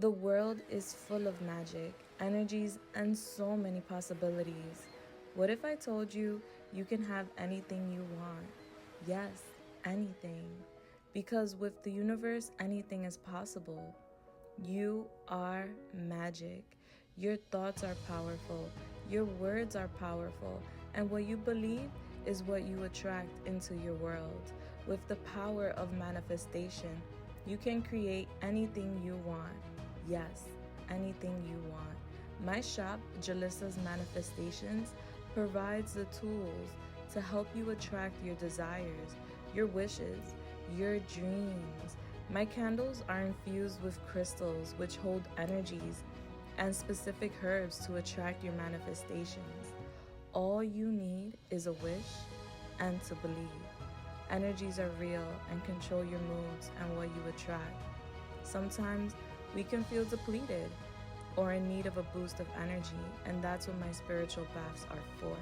The world is full of magic, energies, and so many possibilities. What if I told you you can have anything you want? Yes, anything. Because with the universe, anything is possible. You are magic. Your thoughts are powerful. Your words are powerful. And what you believe is what you attract into your world. With the power of manifestation, you can create anything you want. Yes, anything you want. My shop, Julissa's Manifestations, provides the tools to help you attract your desires, your wishes, your dreams. My candles are infused with crystals which hold energies and specific herbs to attract your manifestations. All you need is a wish and to believe. Energies are real and control your moods and what you attract. Sometimes we can feel depleted or in need of a boost of energy, and that's what my spiritual baths are for.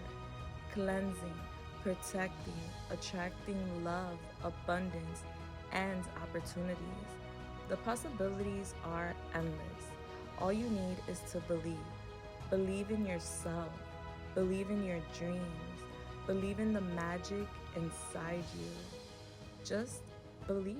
Cleansing, protecting, attracting love, abundance, and opportunities. The possibilities are endless. All you need is to believe. Believe in yourself. Believe in your dreams. Believe in the magic inside you. Just believe.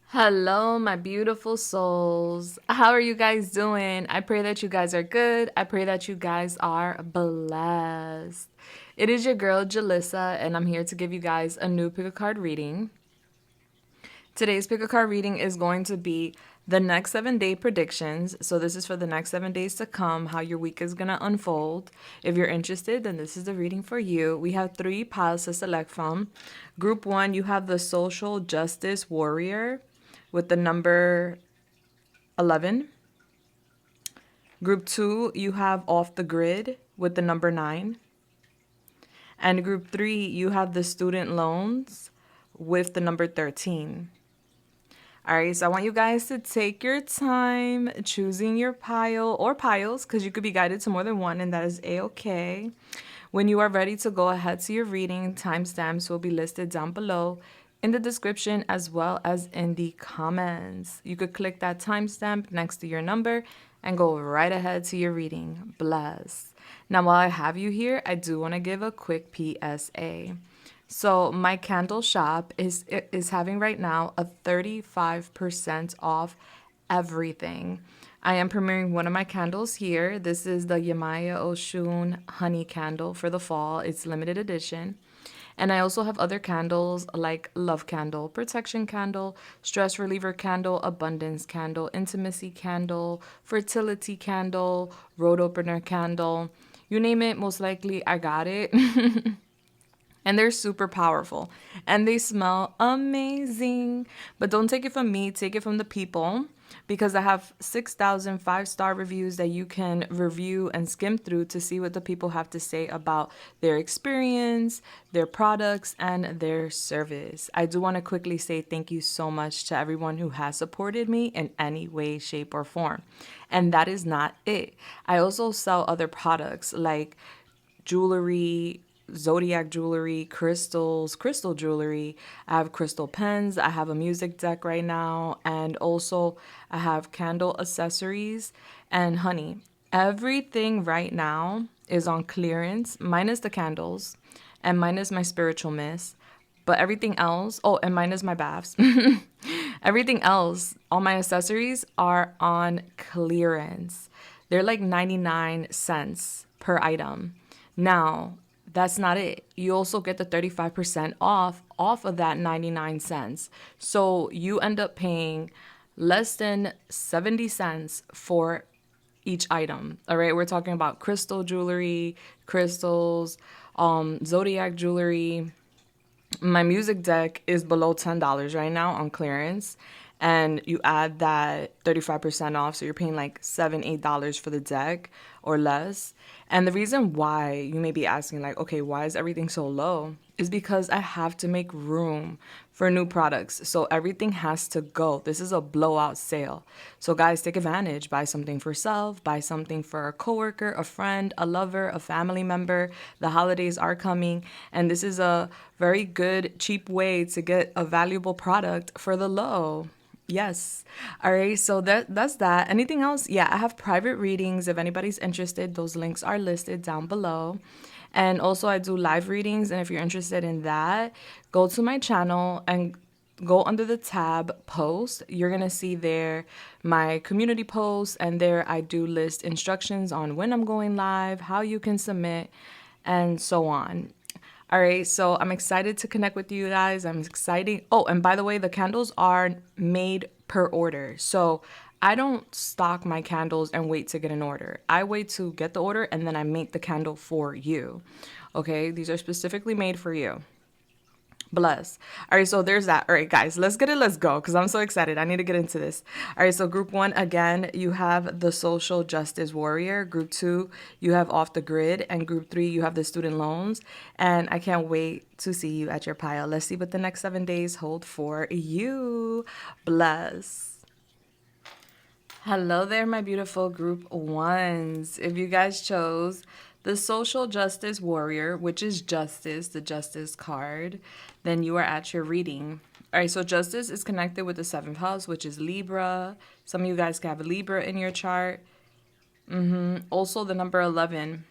Hello, my beautiful souls. How are you guys doing? I pray that you guys are good. I pray that you guys are blessed. It is your girl, Julissa, and I'm here to give you guys a new pick a card reading. Today's pick a card reading is going to be the next 7-day predictions. So this is for the next 7 days to come, how your week is going to unfold. If you're interested, then this is the reading for you. We have 3 piles to select from. Group 1, you have the Social Justice Warrior with the number 11. Group 2, you have Off the Grid with the number 9. And group 3, you have the Student Loans with the number 13. All right, so I want you guys to take your time choosing your pile or piles, because you could be guided to more than one, and that is a-okay. When you are ready to go ahead to your reading, timestamps will be listed down below in the description as well as in the comments. You could click that timestamp next to your number and go right ahead to your reading. Bless. Now, while I have you here, I do want to give a quick PSA. So my candle shop is having right now a 35% off everything. I am premiering one of my candles here. This is the Yamaya Oshun Honey Candle for the fall. It's limited edition. And I also have other candles like Love Candle, Protection Candle, Stress Reliever Candle, Abundance Candle, Intimacy Candle, Fertility Candle, Road Opener Candle. You name it, most likely I got it. And they're super powerful. And they smell amazing. But don't take it from me, take it from the people. Because I have 6,000 5-star reviews that you can review and skim through to see what the people have to say about their experience, their products, and their service. I do want to quickly say thank you so much to everyone who has supported me in any way, shape, or form. And that is not it. I also sell other products like jewelry, zodiac jewelry, crystals, crystal jewelry. I have crystal pens. I have a music deck right now. And also I have candle accessories and honey. Everything right now is on clearance, minus the candles and minus my spiritual mist. But everything else, oh, and minus my baths. Everything else, all my accessories are on clearance. They're like 99 cents per item. Now, that's not it. You also get the 35% off of that 99 cents. So you end up paying less than 70 cents for each item. All right, we're talking about crystal jewelry, crystals, zodiac jewelry. My music deck is below $10 right now on clearance. And you add that 35% off, so you're paying like $7, $8 for the deck or less. And the reason why you may be asking, like, okay, why is everything so low? is because I have to make room for new products. So everything has to go. This is a blowout sale. So guys, take advantage. Buy something for self, buy something for a coworker, a friend, a lover, a family member. The holidays are coming, and this is a very good, cheap way to get a valuable product for the low. Yes. All right. So that's that. Anything else? Yeah, I have private readings. If anybody's interested, those links are listed down below. And also I do live readings. And if you're interested in that, go to my channel and go under the tab post. You're going to see there my community posts. And there I do list instructions on when I'm going live, how you can submit, and so on. All right, so I'm excited to connect with you guys. I'm excited. Oh, and by the way, the candles are made per order. So I don't stock my candles and wait to get an order. I wait to get the order and then I make the candle for you. Okay, these are specifically made for you. Bless. All right, so there's that. All right, guys, let's get it. Let's go, because I'm so excited. I need to get into this. All right, so group 1, again, you have the social justice warrior. Group 2, you have off the grid. And group 3, you have the student loans. And I can't wait to see you at your pile. Let's see what the next 7 days hold for you. Bless. Hello there, my beautiful group 1s. If you guys chose the social justice warrior, which is justice, the justice card, then you are at your reading. All right, so justice is connected with the 7th house, which is Libra. Some of you guys can have Libra in your chart. Also, the number 11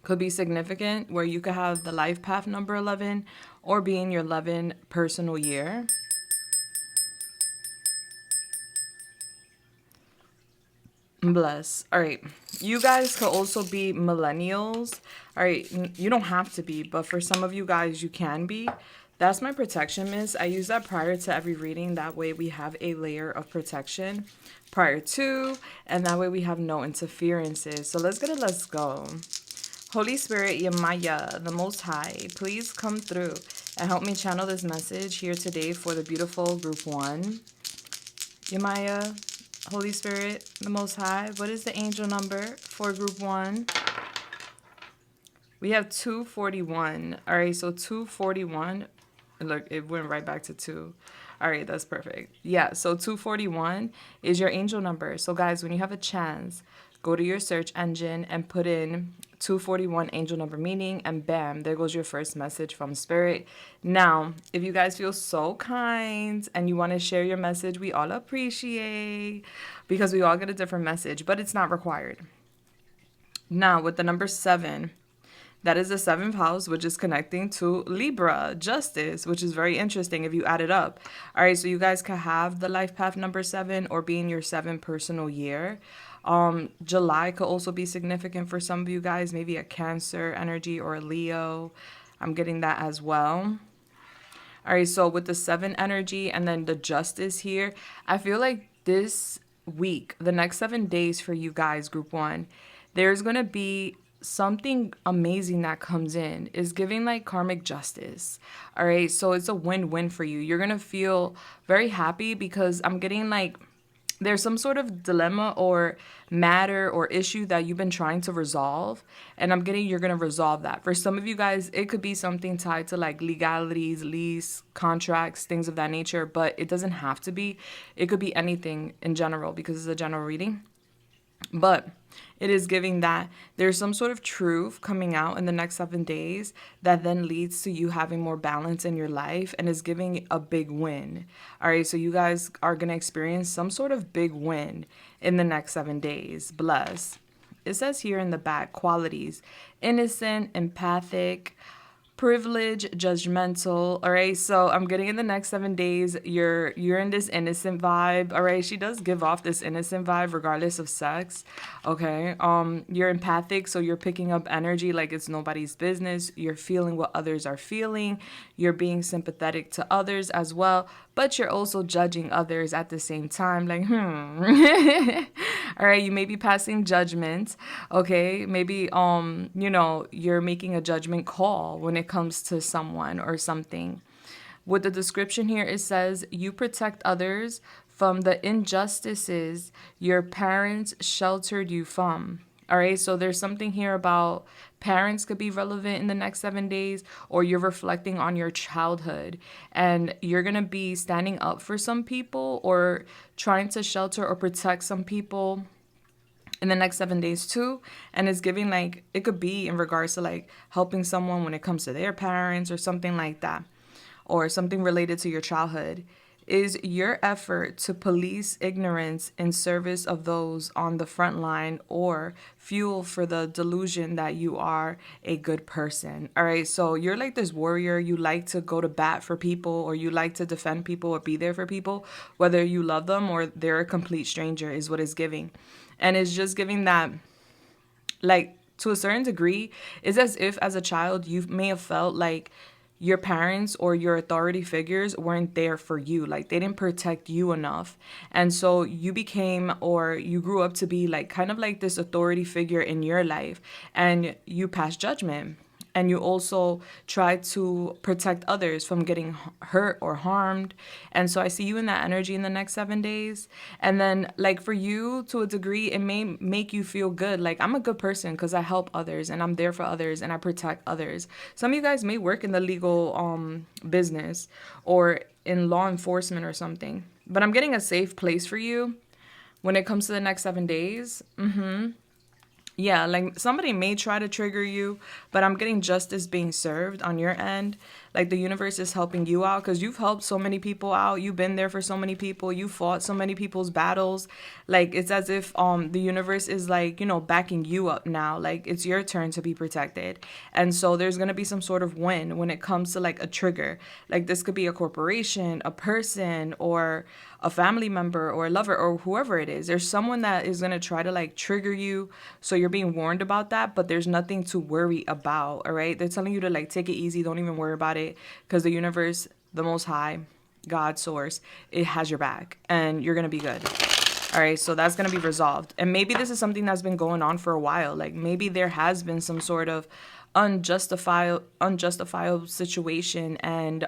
could be significant, where you could have the life path number 11 or be in your 11 personal year. Bless. All right. You guys could also be millennials. All right. You don't have to be, but for some of you guys, you can be. That's my protection mist. I use that prior to every reading. That way we have a layer of protection prior to, and that way we have no interferences. So let's get it. Let's go. Holy Spirit, Yamaya, the Most High, please come through and help me channel this message here today for the beautiful group 1. Yamaya, Holy Spirit, the Most High, what is the angel number for group 1? We have 241. All right, so 241. Look, it went right back to 2. All right, that's perfect. Yeah, so 241 is your angel number. So guys, when you have a chance, go to your search engine and put in 241 angel number meaning, and bam, there goes your first message from Spirit. Now, if you guys feel so kind and you want to share your message, we all appreciate, because we all get a different message, but it's not required. Now, with the number 7, that is the 7th house, which is connecting to Libra, justice, which is very interesting if you add it up. All right, so you guys can have the life path number 7 or be in your 7th personal year. July could also be significant for some of you guys, maybe a Cancer energy or a Leo. I'm getting that as well. All right, so with the 7 energy and then the justice here, I feel like this week, the next 7 days for you guys, group 1, there's going to be something amazing that comes in. Is giving like karmic justice. All right, so it's a win-win for you. You're going to feel very happy because I'm getting like there's some sort of dilemma or matter or issue that you've been trying to resolve, and I'm getting you're going to resolve that. For some of you guys, it could be something tied to like legalities, lease, contracts, things of that nature, but it doesn't have to be. It could be anything in general because it's a general reading. But it is giving that there's some sort of truth coming out in the next 7 days that then leads to you having more balance in your life and is giving a big win. All right, so you guys are going to experience some sort of big win in the next 7 days. Bless. It says here in the back, qualities: innocent, empathic, privileged, judgmental. All right, so I'm getting in the next 7 days, you're in this innocent vibe. All right, she does give off this innocent vibe regardless of sex. Okay, you're empathic, so you're picking up energy like it's nobody's business. You're feeling what others are feeling. You're being sympathetic to others as well, but you're also judging others at the same time, like all right, you may be passing judgment. Okay, maybe you're making a judgment call when it comes to someone or something. With the description here, it says you protect others from the injustices your parents sheltered you from. All right, so there's something here about parents could be relevant in the next 7 days, or you're reflecting on your childhood and you're going to be standing up for some people or trying to shelter or protect some people in the next 7 days too. And it's giving like, it could be in regards to like helping someone when it comes to their parents or something like that, or something related to your childhood. Is your effort to police ignorance in service of those on the front line, or fuel for the delusion that you are a good person? All right, so you're like this warrior. You like to go to bat for people, or you like to defend people or be there for people, whether you love them or they're a complete stranger, is what it's giving. And it's just giving that, like, to a certain degree, it's as if as a child you may have felt like your parents or your authority figures weren't there for you. Like they didn't protect you enough. And so you became, or you grew up to be like kind of like this authority figure in your life, and you passed judgment. And you also try to protect others from getting hurt or harmed. And so I see you in that energy in the next 7 days. And then, like, for you, to a degree, it may make you feel good. Like, I'm a good person because I help others and I'm there for others and I protect others. Some of you guys may work in the legal business or in law enforcement or something. But I'm getting a safe place for you when it comes to the next 7 days. Yeah, like somebody may try to trigger you, but I'm getting justice being served on your end. Like the universe is helping you out because you've helped so many people out. You've been there for so many people. You fought so many people's battles. Like it's as if the universe is like, backing you up now. Like it's your turn to be protected. And so there's going to be some sort of win when it comes to like a trigger. Like this could be a corporation, a person, or a family member or a lover or whoever it is. There's someone that is going to try to like trigger you. So you're being warned about that, but there's nothing to worry about. All right. They're telling you to like take it easy. Don't even worry about it because the universe, the Most High, God, Source, it has your back and you're going to be good. All right. So that's going to be resolved. And maybe this is something that's been going on for a while. Like maybe there has been some sort of unjustifiable situation, and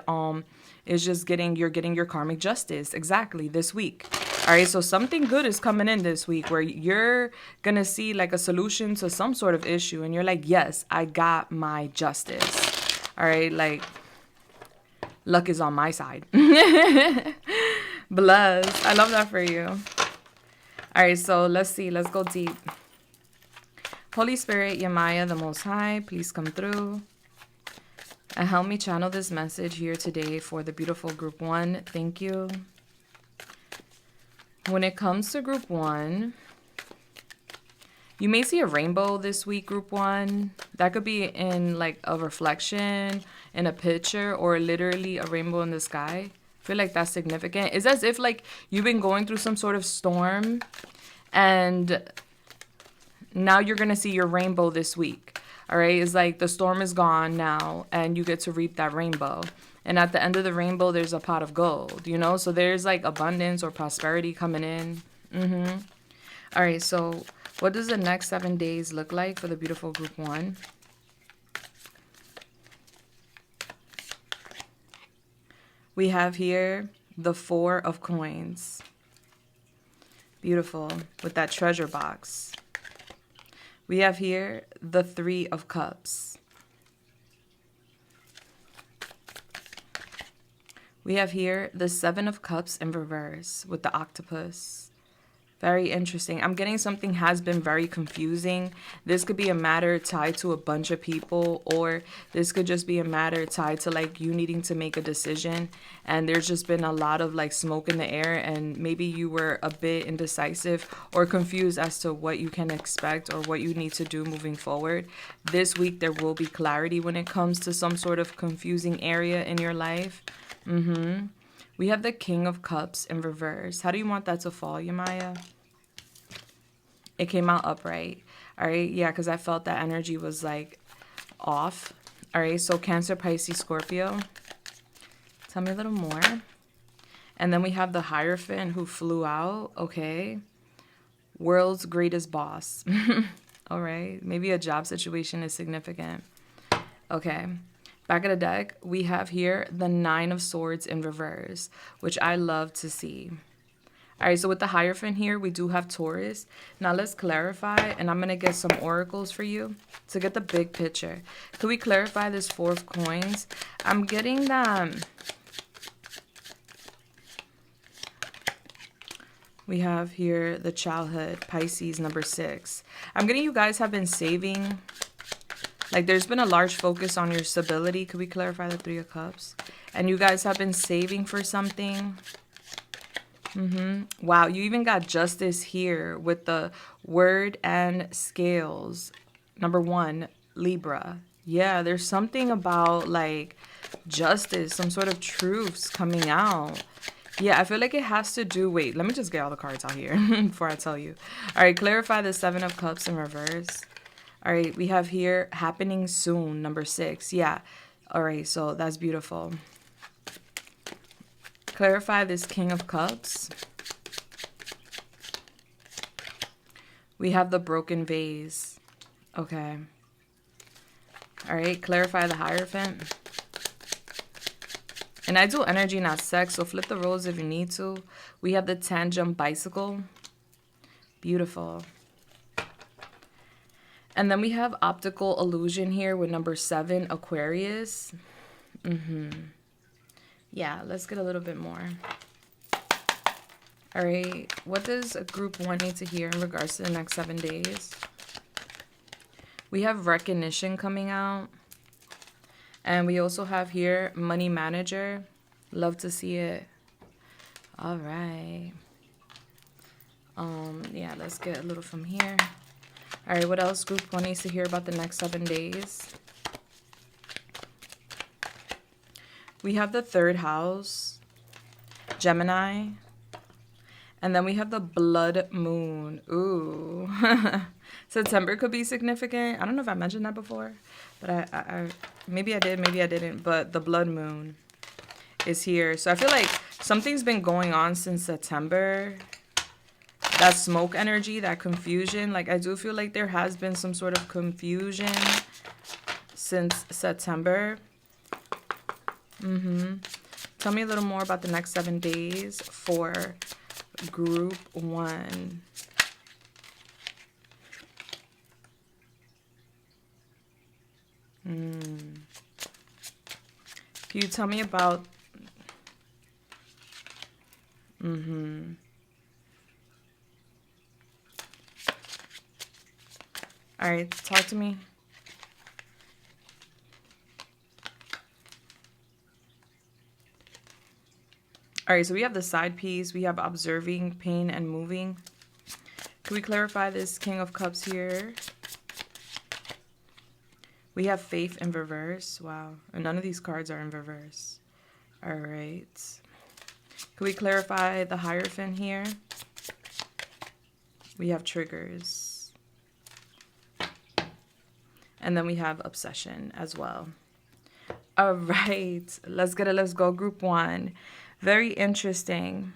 it's just you're getting your karmic justice exactly this week. All right, so something good is coming in this week where you're gonna see like a solution to some sort of issue, and you're like, yes, I got my justice. All right, like luck is on my side. Bless. I love that for you. All right, so let's see. Let's go deep. Holy Spirit, Yamaya, the Most High, please come through and help me channel this message here today for the beautiful group 1. Thank you. When it comes to group 1, you may see a rainbow this week, group 1. That could be in like a reflection in a picture or literally a rainbow in the sky. I feel like that's significant. It's as if like you've been going through some sort of storm and now you're going to see your rainbow this week. All right. It's like the storm is gone now and you get to reap that rainbow. And at the end of the rainbow, there's a pot of gold, so there's like abundance or prosperity coming in. All right. So what does the next 7 days look like for the beautiful group 1? We have here the 4 of coins. Beautiful. With that treasure box. We have here the 3 of cups. We have here the 7 of cups in reverse with the octopus. Very interesting. I'm getting something has been very confusing. This could be a matter tied to a bunch of people, or this could just be a matter tied to like you needing to make a decision. And there's just been a lot of like smoke in the air, and maybe you were a bit indecisive or confused as to what you can expect or what you need to do moving forward. This week, there will be clarity when it comes to some sort of confusing area in your life. We have the King of Cups in reverse. How do you want that to fall, Yamaya? It came out upright. All right. Yeah, because I felt that energy was like off. All right. So Cancer, Pisces, Scorpio. Tell me a little more. And then we have the Hierophant who flew out. Okay. World's greatest boss. All right. Maybe a job situation is significant. Okay. Back of the deck, we have here the 9 of Swords in reverse, which I love to see. All right, so with the Hierophant here, we do have Taurus. Now let's clarify, and I'm going to get some oracles for you to get the big picture. Could we clarify this Four of Coins? I'm getting that we have here the childhood, Pisces, number 6. I'm getting you guys have been saving. Like there's been a large focus on your stability. Could we clarify the Three of Cups? And you guys have been saving for something. Wow, you even got Justice here with the Word and Scales. Number 1, Libra. Yeah, there's something about like justice, some sort of truths coming out. Yeah, I feel like it has to do... Wait, let me just get all the cards out here before I tell you. All right, clarify the Seven of Cups in reverse. All right, we have here happening soon, number 6. Yeah. All right, so that's beautiful. Clarify this King of Cups. We have the broken vase. Okay. All right, clarify the Hierophant. And I do energy, not sex, so flip the roles if you need to. We have the tandem bicycle. Beautiful. And then we have optical illusion here with number 7, Aquarius. Yeah, let's get a little bit more. All right, what does group 1 need to hear in regards to the next 7 days? We have recognition coming out. And we also have here money manager. Love to see it. All right. Yeah, let's get a little from here. All right, what else group 1 needs to hear about the next 7 days? We have the 3rd house, Gemini. And then we have the blood moon. Ooh. September could be significant. I don't know if I mentioned that before, but I maybe I did, maybe I didn't. But the blood moon is here. So I feel like something's been going on since September. That smoke energy, that confusion. Like I do feel like there has been some sort of confusion since September. Tell me a little more about the next 7 days for group 1. Can you tell me about... All right, talk to me. All right, so we have the side piece. We have observing, pain, and moving. Can we clarify this King of Cups here? We have faith in reverse. Wow. And none of these cards are in reverse. All right. Can we clarify the Hierophant here? We have triggers. And then we have obsession as well. All right. Let's get it. Let's go. Group 1. Very interesting.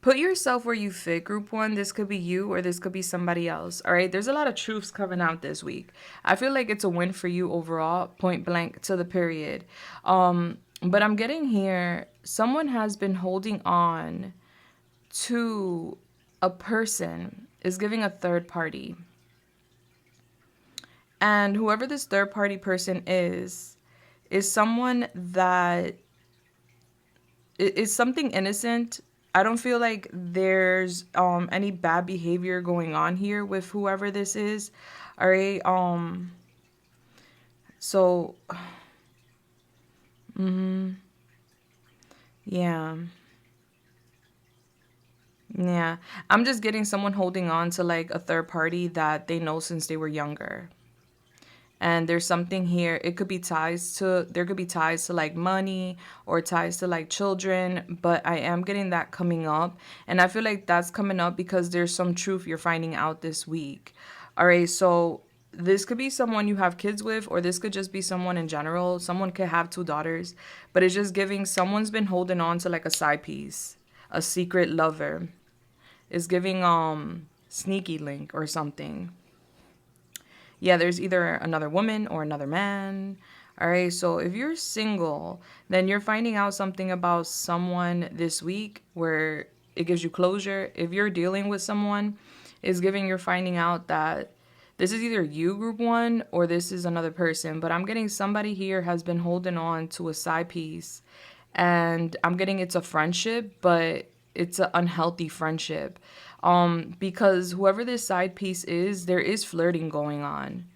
Put yourself where you fit, group 1. This could be you or this could be somebody else. All right. There's a lot of truths coming out this week. I feel like it's a win for you overall, point blank to the period. But I'm getting here, someone has been holding on to a person, is giving a third party. And whoever this third party person is someone that is something innocent. I don't feel like there's any bad behavior going on here with whoever this is. All right. So yeah. Yeah. I'm just getting someone holding on to like a third party that they know since they were younger. And there's something here. It could be there could be ties to like money or ties to like children. But I am getting that coming up. And I feel like that's coming up because there's some truth you're finding out this week. All right. So this could be someone you have kids with, or this could just be someone in general. Someone could have 2 daughters. But it's just giving someone's been holding on to like a side piece, a secret lover. It's giving sneaky link or something. Yeah, there's either another woman or another man. All right, so if you're single, then you're finding out something about someone this week where it gives you closure. If you're dealing with someone, it's giving you're finding out that this is either you, group one, or this is another person. But I'm getting somebody here has been holding on to a side piece, and I'm getting it's a friendship, but it's an unhealthy friendship. Because whoever this side piece is, there is flirting going on.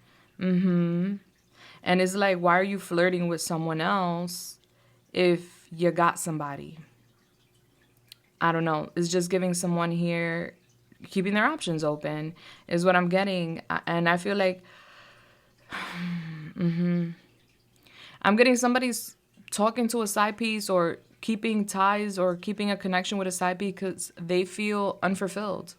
And it's like, why are you flirting with someone else if you got somebody? I don't know. It's just giving someone here keeping their options open is what I'm getting. And I feel like I'm getting somebody's talking to a side piece or keeping ties or keeping a connection with a side piece because they feel unfulfilled.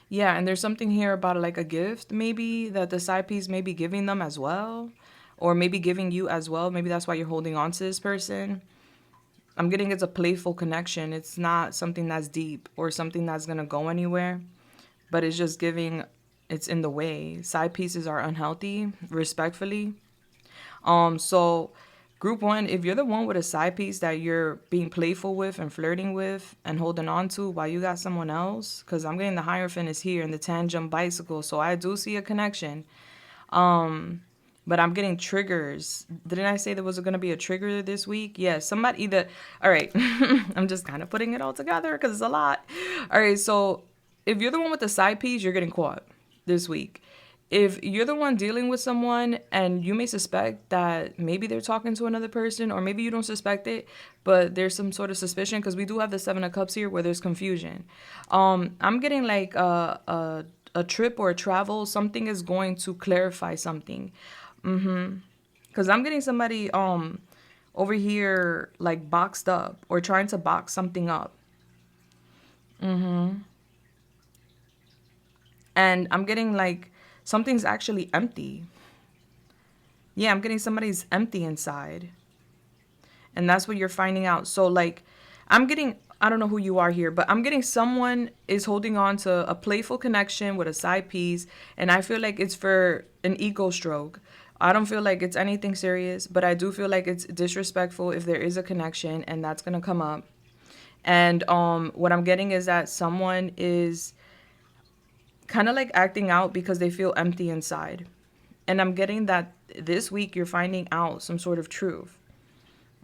Yeah, and there's something here about like a gift maybe that the side piece may be giving them as well, or maybe giving you as well. Maybe that's why you're holding on to this person. I'm getting it's a playful connection. It's not something that's deep or something that's going to go anywhere, but it's just giving it's in the way. Side pieces are unhealthy, respectfully. So group one, if you're the one with a side piece that you're being playful with and flirting with and holding on to while you got someone else, because I'm getting the Hierophant is here and the tandem bicycle, so I do see a connection. But I'm getting triggers. Didn't I say there was going to be a trigger this week? Yeah, somebody either. All right, I'm just kind of putting it all together because it's a lot. All right, so if you're the one with the side piece, you're getting caught this week. If you're the one dealing with someone and you may suspect that maybe they're talking to another person, or maybe you don't suspect it, but there's some sort of suspicion because we do have the Seven of Cups here where there's confusion. I'm getting like a trip or a travel. Something is going to clarify something. Because I'm getting somebody over here like boxed up or trying to box something up. And I'm getting like something's actually empty. Yeah, I'm getting somebody's empty inside. And that's what you're finding out. So like I'm getting, I don't know who you are here, but I'm getting someone is holding on to a playful connection with a side piece. And I feel like it's for an ego stroke. I don't feel like it's anything serious, but I do feel like it's disrespectful if there is a connection, and that's going to come up. And what I'm getting is that someone is kind of like acting out because they feel empty inside. And I'm getting that this week you're finding out some sort of truth.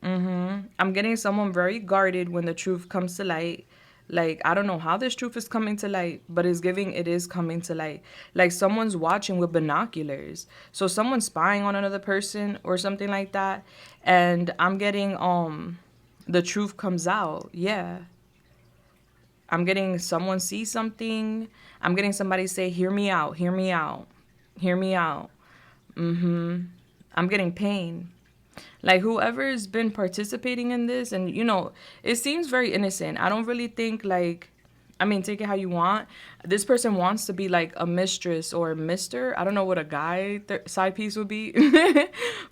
I'm getting someone very guarded when the truth comes to light. Like, I don't know how this truth is coming to light, but it's giving it is coming to light. Like someone's watching with binoculars. So someone's spying on another person or something like that. And I'm getting the truth comes out. Yeah. I'm getting someone see something. I'm getting somebody say, hear me out, hear me out, hear me out. I'm getting pain. Like whoever's been participating in this, and you know, it seems very innocent. I don't really think like, I mean, take it how you want. This person wants to be like a mistress or a mister. I don't know what a guy side piece would be,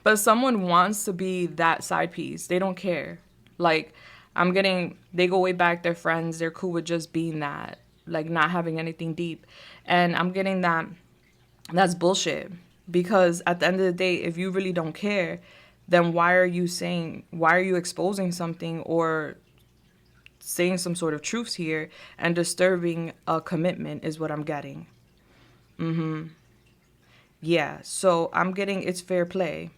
but someone wants to be that side piece. They don't care. Like I'm getting, they go way back. They're friends. They're cool with just being that, like not having anything deep. And I'm getting that that's bullshit, because at the end of the day, if you really don't care, then why are you exposing something or saying some sort of truths here and disturbing a commitment is what I'm getting. Yeah, so I'm getting it's fair play.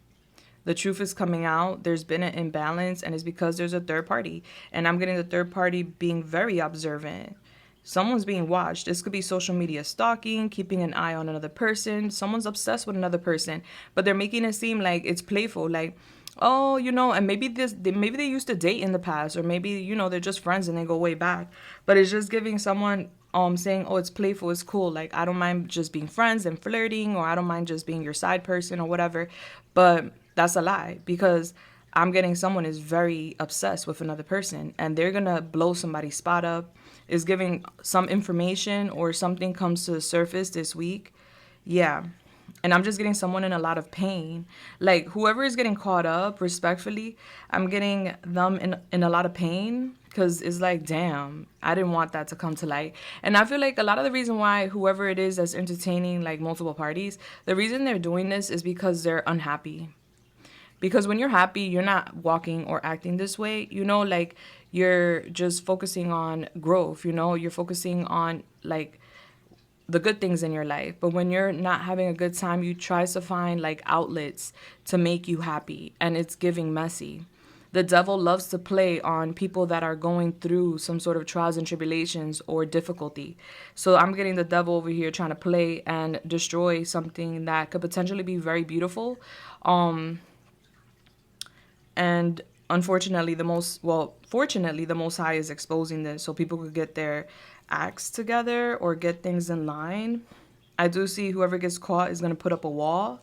The truth is coming out. There's been an imbalance, and it's because there's a third party. And I'm getting the third party being very observant. Someone's being watched. This could be social media stalking, keeping an eye on another person. Someone's obsessed with another person, but they're making it seem like it's playful, like, oh, you know, and maybe maybe they used to date in the past, or maybe, you know, they're just friends and they go way back. But it's just giving someone saying, oh, it's playful, it's cool. Like, I don't mind just being friends and flirting, or I don't mind just being your side person or whatever. But that's a lie, because I'm getting someone is very obsessed with another person, and they're gonna blow somebody's spot up. Is giving some information or something comes to the surface this week. Yeah. And I'm just getting someone in a lot of pain. Like whoever is getting caught up, respectfully, I'm getting them in a lot of pain, because it's like, damn, I didn't want that to come to light. And I feel like a lot of the reason why whoever it is that's entertaining like multiple parties, the reason they're doing this is because they're unhappy. Because when you're happy, you're not walking or acting this way, you know, like you're just focusing on growth, you know, you're focusing on like the good things in your life. But when you're not having a good time, you try to find like outlets to make you happy, and it's giving messy. The devil loves to play on people that are going through some sort of trials and tribulations or difficulty. So I'm getting the devil over here trying to play and destroy something that could potentially be very beautiful. And unfortunately, fortunately, the Most High is exposing this so people could get their acts together or get things in line. I do see whoever gets caught is going to put up a wall.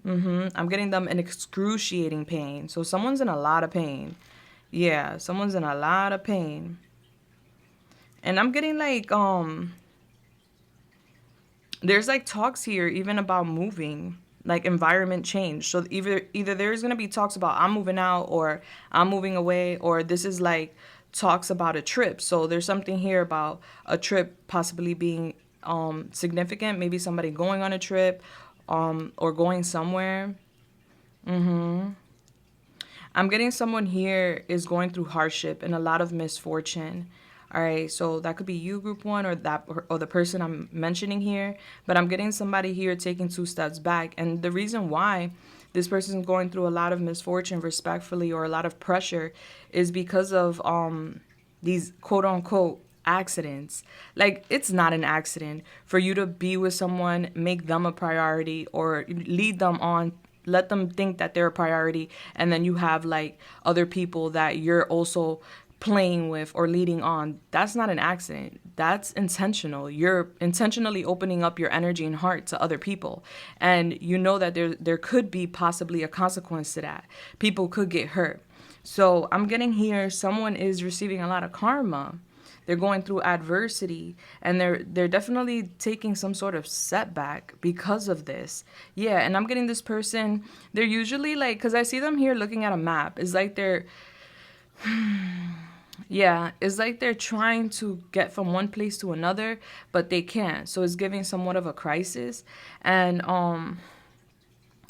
I'm getting them in excruciating pain. So someone's in a lot of pain. Yeah, someone's in a lot of pain. And I'm getting like, there's like talks here even about moving, like environment change. So either there's going to be talks about I'm moving out or I'm moving away, or this is like talks about a trip. So there's something here about a trip possibly being significant, maybe somebody going on a trip or going somewhere. I'm getting someone here is going through hardship and a lot of misfortune. All right, so that could be you, group one, or the person I'm mentioning here. But I'm getting somebody here taking 2 steps back, and the reason why this person is going through a lot of misfortune, respectfully, or a lot of pressure, is because of these quote unquote accidents. Like, it's not an accident for you to be with someone, make them a priority, or lead them on, let them think that they're a priority, and then you have like other people that you're also playing with or leading on. That's not an accident. That's intentional. You're intentionally opening up your energy and heart to other people, and you know that there could be possibly a consequence to that. People could get hurt. So I'm getting here someone is receiving a lot of karma. They're going through adversity, and they're definitely taking some sort of setback because of this. Yeah, and I'm getting this person, they're usually like, because I see them here looking at a map. It's like they're yeah, it's like they're trying to get from one place to another, but they can't. So it's giving somewhat of a crisis. And I'm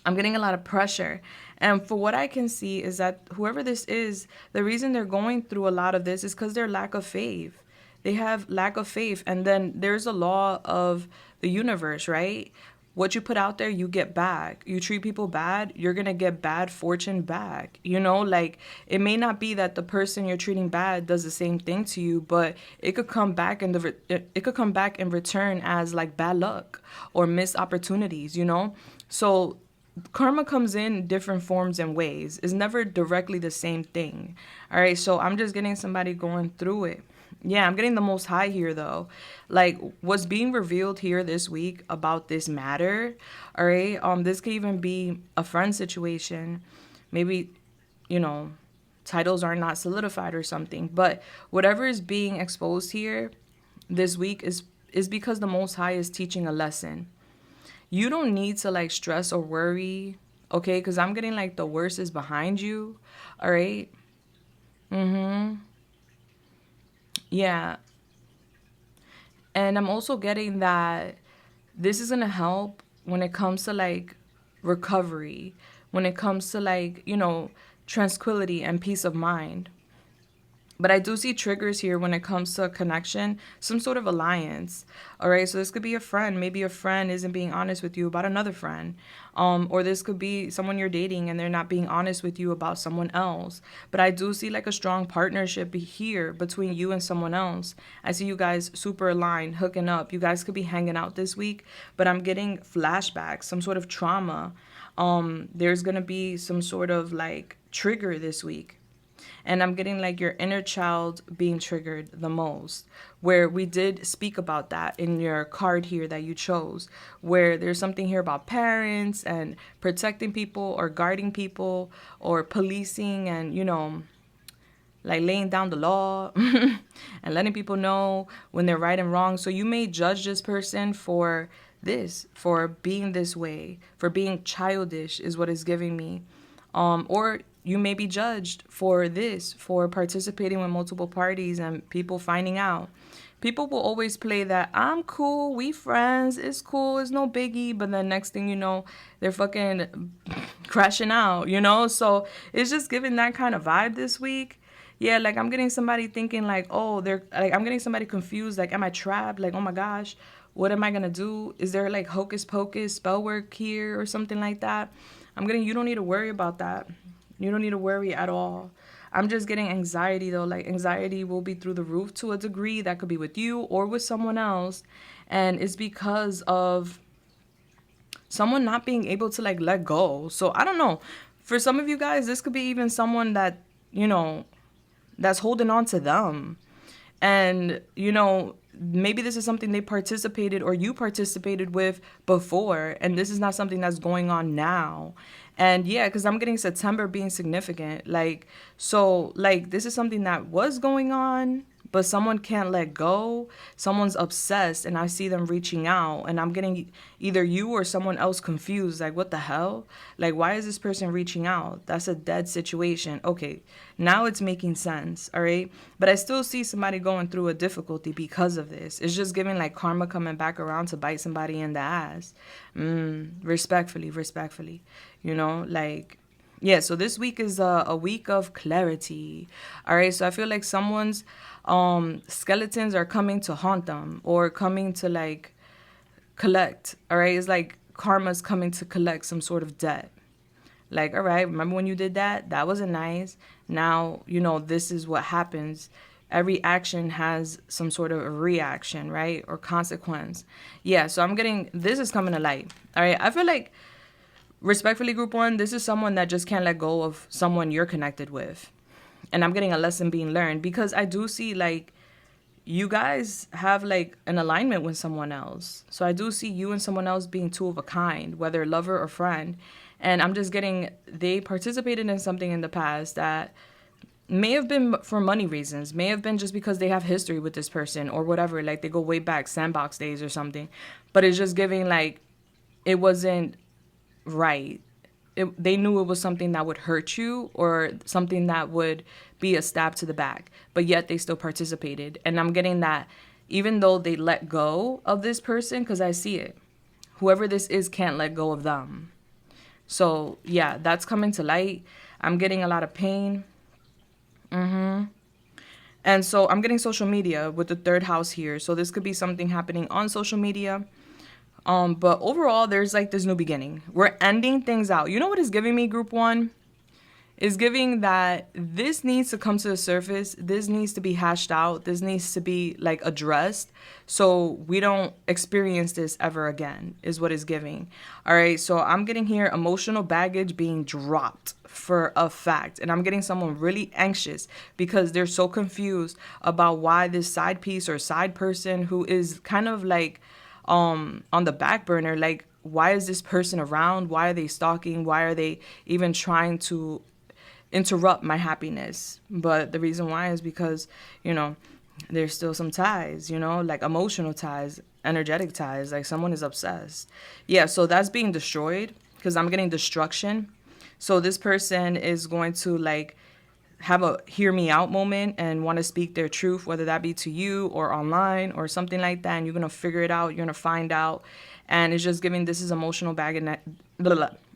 getting a lot of pressure. And for what I can see is that whoever this is, the reason they're going through a lot of this is because their lack of faith. They have lack of faith. And then there's a law of the universe, right? What you put out there, you get back. You treat people bad, you're going to get bad fortune back. You know, like it may not be that the person you're treating bad does the same thing to you, but it could come back it could come back in return as like bad luck or missed opportunities, you know? So karma comes in different forms and ways. It's never directly the same thing. All right, so I'm just getting somebody going through it. Yeah, I'm getting the Most High here, though. Like, what's being revealed here this week about this matter, all right? This could even be a friend situation. Maybe, you know, titles are not solidified or something. But whatever is being exposed here this week is because the Most High is teaching a lesson. You don't need to, like, stress or worry, okay? Because I'm getting, like, the worst is behind you, all right? Yeah. And I'm also getting that this is going to help when it comes to like recovery, when it comes to like, you know, tranquility and peace of mind. But I do see triggers here when it comes to a connection, some sort of alliance. All right, so this could be a friend. Maybe a friend isn't being honest with you about another friend. Or this could be someone you're dating and they're not being honest with you about someone else. But I do see like a strong partnership here between you and someone else. I see you guys super aligned, hooking up. You guys could be hanging out this week, but I'm getting flashbacks, some sort of trauma. There's going to be some sort of like trigger this week. And I'm getting like your inner child being triggered the most, where we did speak about that in your card here that you chose, where there's something here about parents and protecting people or guarding people or policing and, you know, like laying down the law and letting people know when they're right and wrong. So you may judge this person for this, for being this way, for being childish is what it's giving me. Or you may be judged for this, for participating with multiple parties and people finding out. People will always play that I'm cool, we friends, it's cool, it's no biggie, but then next thing you know, they're fucking crashing out, you know? So it's just giving that kind of vibe this week. Yeah, like I'm getting somebody thinking like, oh, they're like, I'm getting somebody confused, like, am I trapped? Like, oh my gosh, what am I gonna do? Is there like hocus pocus spell work here or something like that? I'm getting, you don't need to worry about that. You don't need to worry at all. I'm just getting anxiety though. Like anxiety will be through the roof to a degree. That could be with you or with someone else. And it's because of someone not being able to like let go. So I don't know. For some of you guys, this could be even someone that, you know, that's holding on to them. And, you know, maybe this is something they participated or you participated with before. And this is not something that's going on now. And yeah, because I'm getting September being significant. Like, so, like, this is something that was going on, but someone can't let go. Someone's obsessed, and I see them reaching out, and I'm getting either you or someone else confused. Like, what the hell? Like, why is this person reaching out? That's a dead situation. Okay, now it's making sense, all right? But I still see somebody going through a difficulty because of this. It's just giving, like, karma coming back around to bite somebody in the ass. Respectfully. You know, like, yeah, so this week is a week of clarity. All right, so I feel like someone's skeletons are coming to haunt them or coming to like collect. All right, it's like karma's coming to collect some sort of debt. Like, all right, remember when you did that? That wasn't nice. Now, you know, this is what happens. Every action has some sort of a reaction, right? Or consequence. Yeah, so I'm getting, this is coming to light. All right, I feel like, respectfully, group one, this is someone that just can't let go of someone you're connected with. And I'm getting a lesson being learned because I do see like you guys have like an alignment with someone else. So I do see you and someone else being two of a kind, whether lover or friend. And I'm just getting, they participated in something in the past that may have been for money reasons, may have been just because they have history with this person or whatever. Like they go way back, sandbox days or something. But it's just giving like it wasn't right. They knew it was something that would hurt you or something that would be a stab to the back, but yet they still participated. And I'm getting that even though they let go of this person, because I see it, whoever this is can't let go of them. So yeah, that's coming to light. I'm getting a lot of pain. And so I'm getting social media with the third house here. So this could be something happening on social media. But overall, there's like this new beginning. We're ending things out. You know what is giving me, group one? Is giving that this needs to come to the surface. This needs to be hashed out. This needs to be like addressed so we don't experience this ever again is what is giving. All right. So I'm getting here emotional baggage being dropped for a fact. And I'm getting someone really anxious because they're so confused about why this side piece or side person who is kind of like on the back burner, like why is this person around? Why are they stalking? Why are they even trying to interrupt my happiness? But the reason why is because, you know, there's still some ties, you know, like emotional ties, energetic ties, like someone is obsessed. Yeah, so that's being destroyed because I'm getting destruction. So this person is going to like have a hear me out moment and want to speak their truth, whether that be to you or online or something like that. And you're going to figure it out. You're going to find out. And it's just giving this is emotional baggage.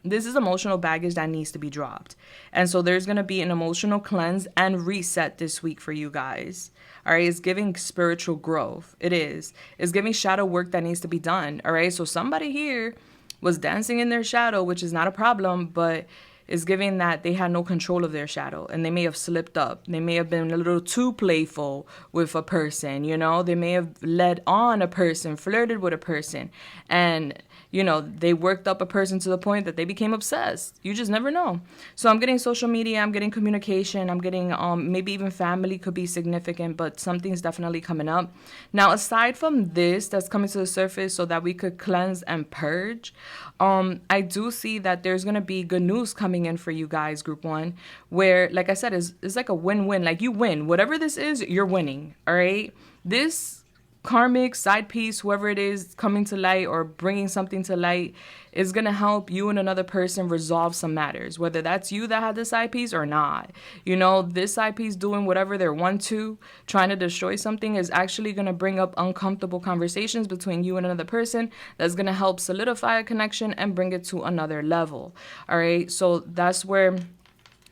This is emotional baggage that needs to be dropped. And so there's going to be an emotional cleanse and reset this week for you guys. All right. It's giving spiritual growth. It is. It's giving shadow work that needs to be done. All right. So somebody here was dancing in their shadow, which is not a problem, but is giving that they had no control of their shadow and they may have slipped up. They may have been a little too playful with a person, you know, they may have led on a person, flirted with a person, and, you know, they worked up a person to the point that they became obsessed. You just never know. So I'm getting social media, I'm getting communication, I'm getting maybe even family could be significant, but something's definitely coming up. Now, aside from this that's coming to the surface so that we could cleanse and purge, I do see that there's going to be good news coming in for you guys, group one, where, like I said, it's like a win-win. Like you win. Whatever this is, you're winning. All right. This karmic side piece, whoever it is coming to light or bringing something to light, is going to help you and another person resolve some matters, whether that's you that had the side piece or not. You know, this side piece doing whatever they're want to, trying to destroy something, is actually going to bring up uncomfortable conversations between you and another person that's going to help solidify a connection and bring it to another level. All right, so that's where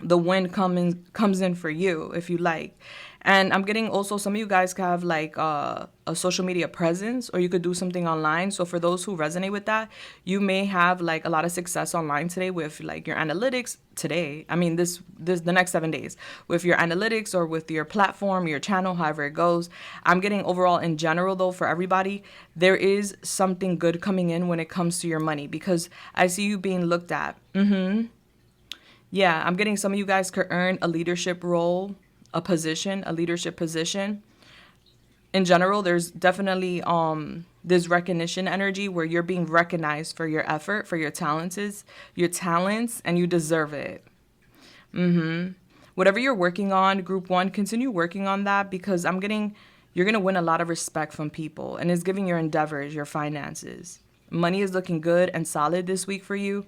the wind comes in for you, if you like. And I'm getting also some of you guys have like a social media presence, or you could do something online. So for those who resonate with that, you may have like a lot of success online today with like your analytics today. I mean, this the next 7 days with your analytics or with your platform, your channel, however it goes. I'm getting overall in general though, for everybody, there is something good coming in when it comes to your money, because I see you being looked at. Yeah, I'm getting some of you guys could earn a leadership role, a leadership position. In general, there's definitely this recognition energy where you're being recognized for your effort, for your talents, and you deserve it. Whatever you're working on, group one, continue working on that, because I'm getting you're gonna win a lot of respect from people, and it's giving your endeavors, your finances. Money is looking good and solid this week for you.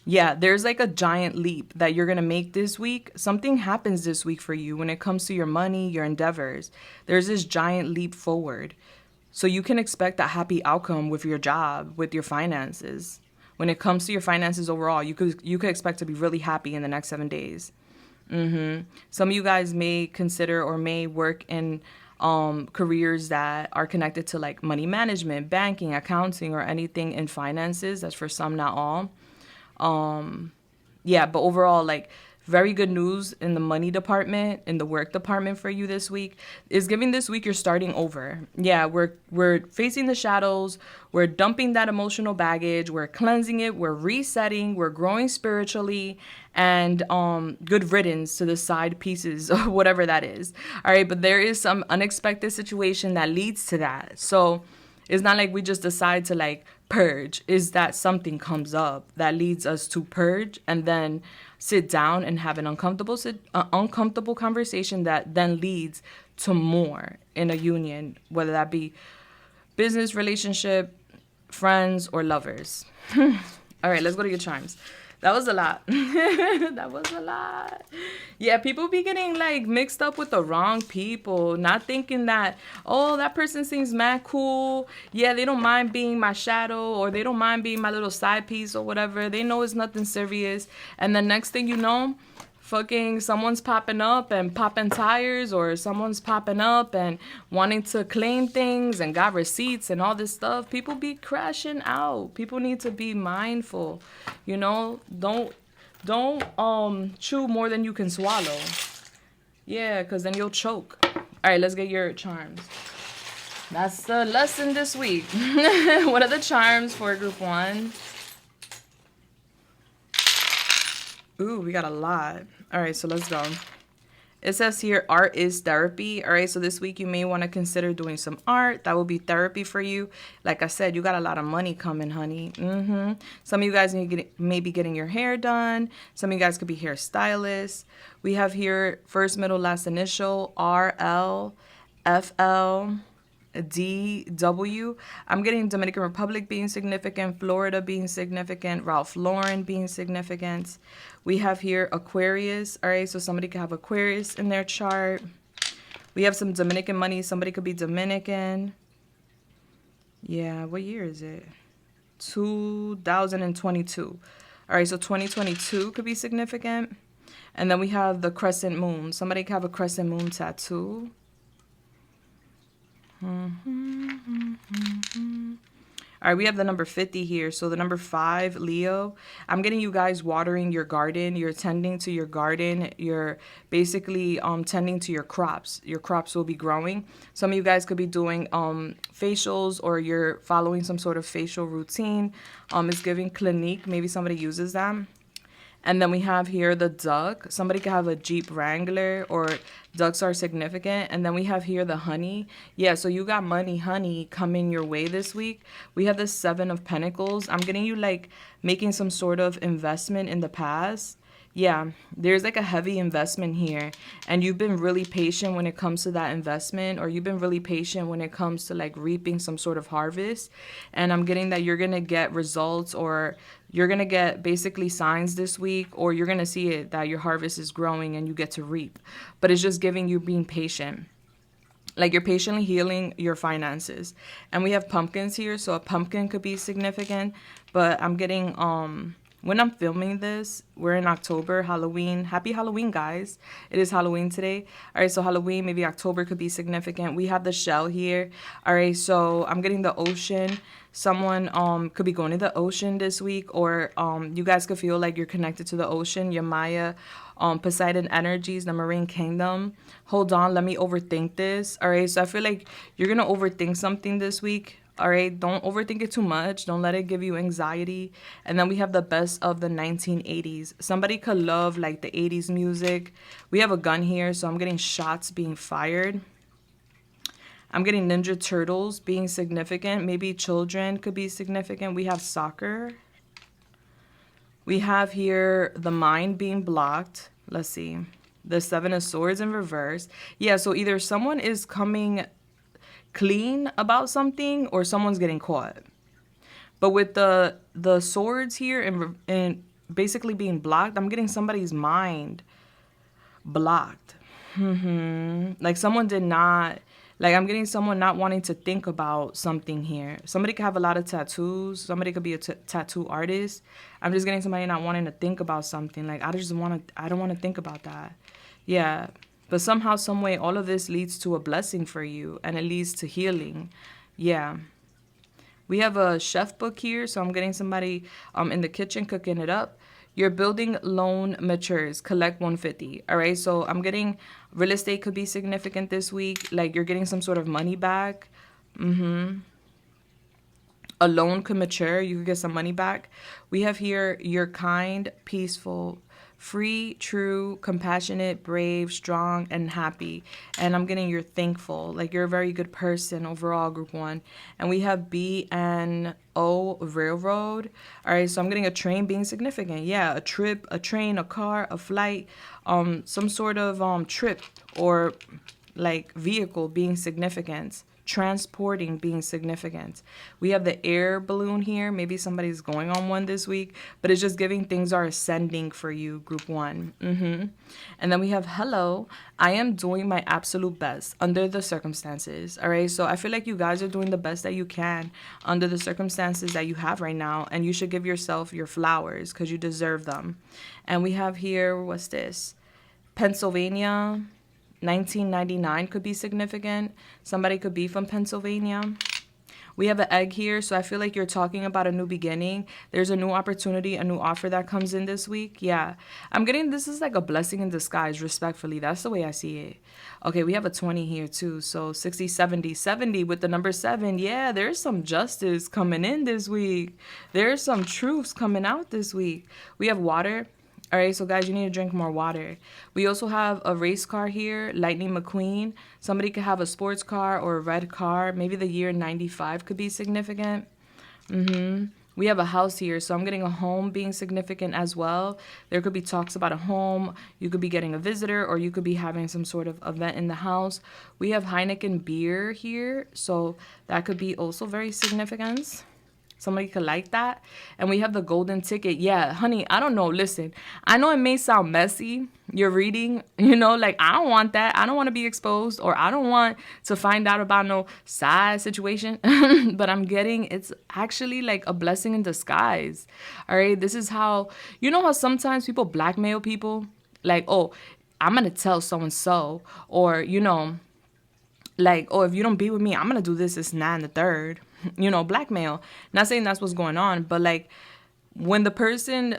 Yeah, there's like a giant leap that you're going to make this week. Something happens this week for you when it comes to your money, your endeavors. There's this giant leap forward. So you can expect a happy outcome with your job, with your finances. When it comes to your finances overall, you could expect to be really happy in the next 7 days. Some of you guys may consider or may work in careers that are connected to like money management, banking, accounting, or anything in finances. That's for some, not all. Yeah, but overall, like, very good news in the money department, in the work department for you this week. Is giving this week you're starting over. Yeah, we're facing the shadows, we're dumping that emotional baggage, we're cleansing it, we're resetting, we're growing spiritually, and good riddance to the side pieces or whatever that is. All right, but there is some unexpected situation that leads to that. So it's not like we just decide to like purge. Is that something comes up that leads us to purge and then sit down and have an uncomfortable conversation that then leads to more in a union, whether that be business, relationship, friends, or lovers. All right, let's go to your charms. That was a lot. That was a lot. Yeah, people be getting like mixed up with the wrong people, not thinking that, oh, that person seems mad cool. Yeah, they don't mind being my shadow, or they don't mind being my little side piece or whatever. They know it's nothing serious. And the next thing you know, fucking someone's popping up and popping tires, or someone's popping up and wanting to claim things and got receipts and all this stuff. People be crashing out. People need to be mindful. You know, don't chew more than you can swallow. Yeah, because then you'll choke. All right, let's get your charms. That's the lesson this week. What are the charms for group one? Ooh, we got a lot. All right, so let's go. It says here, art is therapy. All right, so this week you may want to consider doing some art. That will be therapy for you. Like I said, you got a lot of money coming, honey. Some of you guys may be getting your hair done. Some of you guys could be hairstylists. We have here first, middle, last initial, RL, FL, DW. I'm getting Dominican Republic being significant, Florida being significant, Ralph Lauren being significant. We have here Aquarius. All right, so somebody could have Aquarius in their chart. We have some Dominican money. Somebody could be Dominican. Yeah, what year is it? 2022. All right, so 2022 could be significant. And then we have the crescent moon. Somebody could have a crescent moon tattoo. All right, we have the number 50 here. So the number 5, Leo. I'm getting you guys watering your garden. You're tending to your garden. You're basically tending to your crops. Your crops will be growing. Some of you guys could be doing facials, or you're following some sort of facial routine. It's giving Clinique. Maybe somebody uses them. And then we have here the duck. Somebody could have a Jeep Wrangler, or ducks are significant. And then we have here the honey. Yeah, so you got money, honey, coming your way this week. We have the 7 of Pentacles. I'm getting you like making some sort of investment in the past. Yeah, there's like a heavy investment here, and you've been really patient when it comes to that investment, or you've been really patient when it comes to like reaping some sort of harvest. And I'm getting that you're gonna get results, or you're gonna get basically signs this week, or you're gonna see it that your harvest is growing and you get to reap. But it's just giving you being patient. Like you're patiently healing your finances. And we have pumpkins here, so a pumpkin could be significant. But I'm getting when I'm filming this, we're in October, Halloween. Happy Halloween, guys. It is Halloween today. All right, so Halloween, maybe October could be significant. We have the shell here. All right, so I'm getting the ocean. Someone could be going to the ocean this week, or you guys could feel like you're connected to the ocean. Your Maya, Poseidon energies, the marine kingdom. Hold on, let me overthink this. All right, so I feel like you're gonna overthink something this week. All right, don't overthink it too much. Don't let it give you anxiety. And then we have the best of the 1980s. Somebody could love like the 80s music. We have a gun here, so I'm getting shots being fired. I'm getting Ninja Turtles being significant. Maybe children could be significant. We have soccer. We have here the mind being blocked. Let's see. The Seven of Swords in reverse. Yeah, so either someone is coming clean about something, or someone's getting caught. But with the swords here and basically being blocked, I'm getting somebody's mind blocked. Like someone did not, like I'm getting someone not wanting to think about something here. Somebody could have a lot of tattoos. Somebody could be a tattoo artist. I'm just getting somebody not wanting to think about something. Like I don't want to think about that. Yeah. But somehow, some way, all of this leads to a blessing for you, and it leads to healing. Yeah. We have a chef book here, so I'm getting somebody in the kitchen cooking it up. Your building loan matures. Collect 150. All right, so I'm getting real estate could be significant this week. Like you're getting some sort of money back. A loan could mature. You could get some money back. We have here, you're kind, peaceful, free, true, compassionate, brave, strong, and happy. And I'm getting you're thankful. Like you're a very good person overall, group one. And we have BNO railroad. All right, so I'm getting a train being significant. Yeah, a trip, a train, a car, a flight, some sort of trip or like vehicle being significant. Transporting being significant. We have the air balloon here. Maybe somebody's going on one this week, but it's just giving things are ascending for you, group one. And then we have hello. I am doing my absolute best under the circumstances. All right. So I feel like you guys are doing the best that you can under the circumstances that you have right now. And you should give yourself your flowers because you deserve them. And we have here, what's this? Pennsylvania. 1999 could be significant. Somebody could be from Pennsylvania. We have an egg here, so I feel like you're talking about a new beginning. There's a new opportunity, a new offer that comes in this week. Yeah, I'm getting this is like a blessing in disguise, respectfully. That's the way I see it. Okay, we have a 20 here too, so 60, 70, 70 with the number 7. Yeah, there's some justice coming in this week. There's some truths coming out this week. We have water. All right, so guys, you need to drink more water. We also have a race car here, Lightning McQueen. Somebody could have a sports car or a red car. Maybe the year 95 could be significant. We have a house here, so I'm getting a home being significant as well. There could be talks about a home. You could be getting a visitor, or you could be having some sort of event in the house. We have Heineken beer here, so that could be also very significant. Somebody could like that. And we have the golden ticket. Yeah, honey, I don't know. Listen, I know it may sound messy. You're reading, like I don't want that. I don't want to be exposed, or I don't want to find out about no side situation. But I'm getting it's actually like a blessing in disguise. All right. This is how, how sometimes people blackmail people like, oh, I'm going to tell so and so, or, like, oh, if you don't be with me, I'm going to do this, and the third. Blackmail. Not saying that's what's going on, but like when the person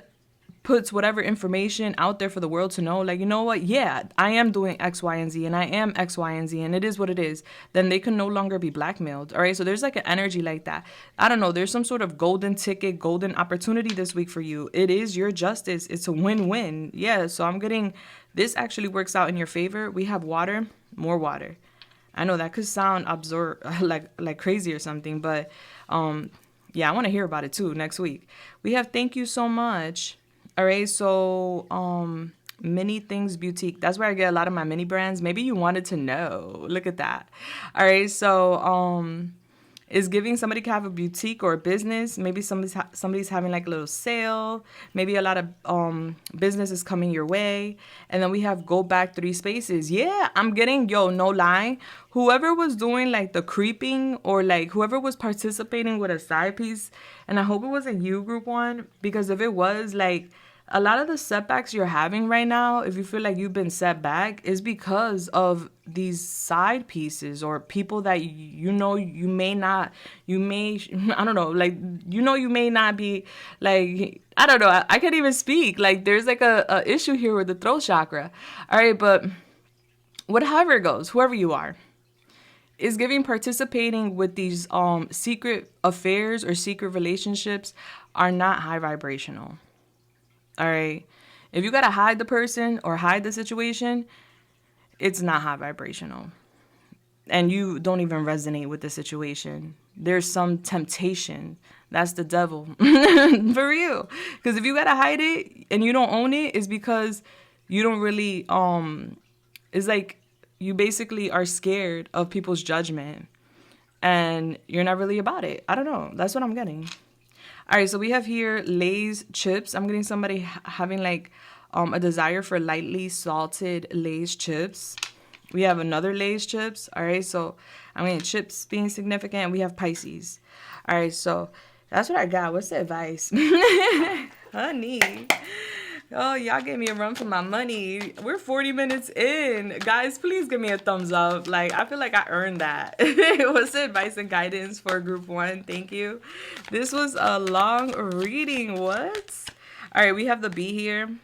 puts whatever information out there for the world to know, like, you know what? Yeah, I am doing X, Y, and Z, and I am X, Y, and Z, and it is what it is. Then they can no longer be blackmailed. All right. So there's like an energy like that. I don't know. There's some sort of golden ticket, golden opportunity this week for you. It is your justice. It's a win-win. Yeah. So I'm getting this actually works out in your favor. We have water, more water. I know that could sound absurd, like crazy or something, but yeah, I want to hear about it too next week. We have thank you so much. All right, so mini things boutique. That's where I get a lot of my mini brands. Maybe you wanted to know. Look at that. All right, so is giving somebody could have a boutique or a business. Maybe somebody's having like a little sale. Maybe a lot of business is coming your way. And then we have go back 3 spaces. Yeah, I'm getting, yo, no lie. Whoever was doing like the creeping, or like whoever was participating with a side piece, and I hope it wasn't you, group one, because if it was, like, a lot of the setbacks you're having right now, if you feel like you've been set back, is because of these side pieces or people that you know you may not, you may, I don't know, like, you know, you may not be, like, I don't know, I can't even speak. Like, there's like a issue here with the throat chakra. All right, but whatever it goes, whoever you are, is giving participating with these secret affairs or secret relationships are not high vibrational. All right. If you got to hide the person or hide the situation, it's not high vibrational. And you don't even resonate with the situation. There's some temptation. That's the devil. For real. Because if you got to hide it and you don't own it, it's because you don't really, it's like you basically are scared of people's judgment. And you're not really about it. I don't know. That's what I'm getting. All right, so we have here Lay's chips. I'm getting somebody having like a desire for lightly salted Lay's chips. We have another Lay's chips. All right, so I'm getting chips being significant. We have Pisces. All right, so that's what I got. What's the advice? Honey. Oh, y'all gave me a run for my money. We're 40 minutes in. Guys, please give me a thumbs up. Like, I feel like I earned that. What's the advice and guidance for group one? Thank you. This was a long reading. What? All right, we have the B here.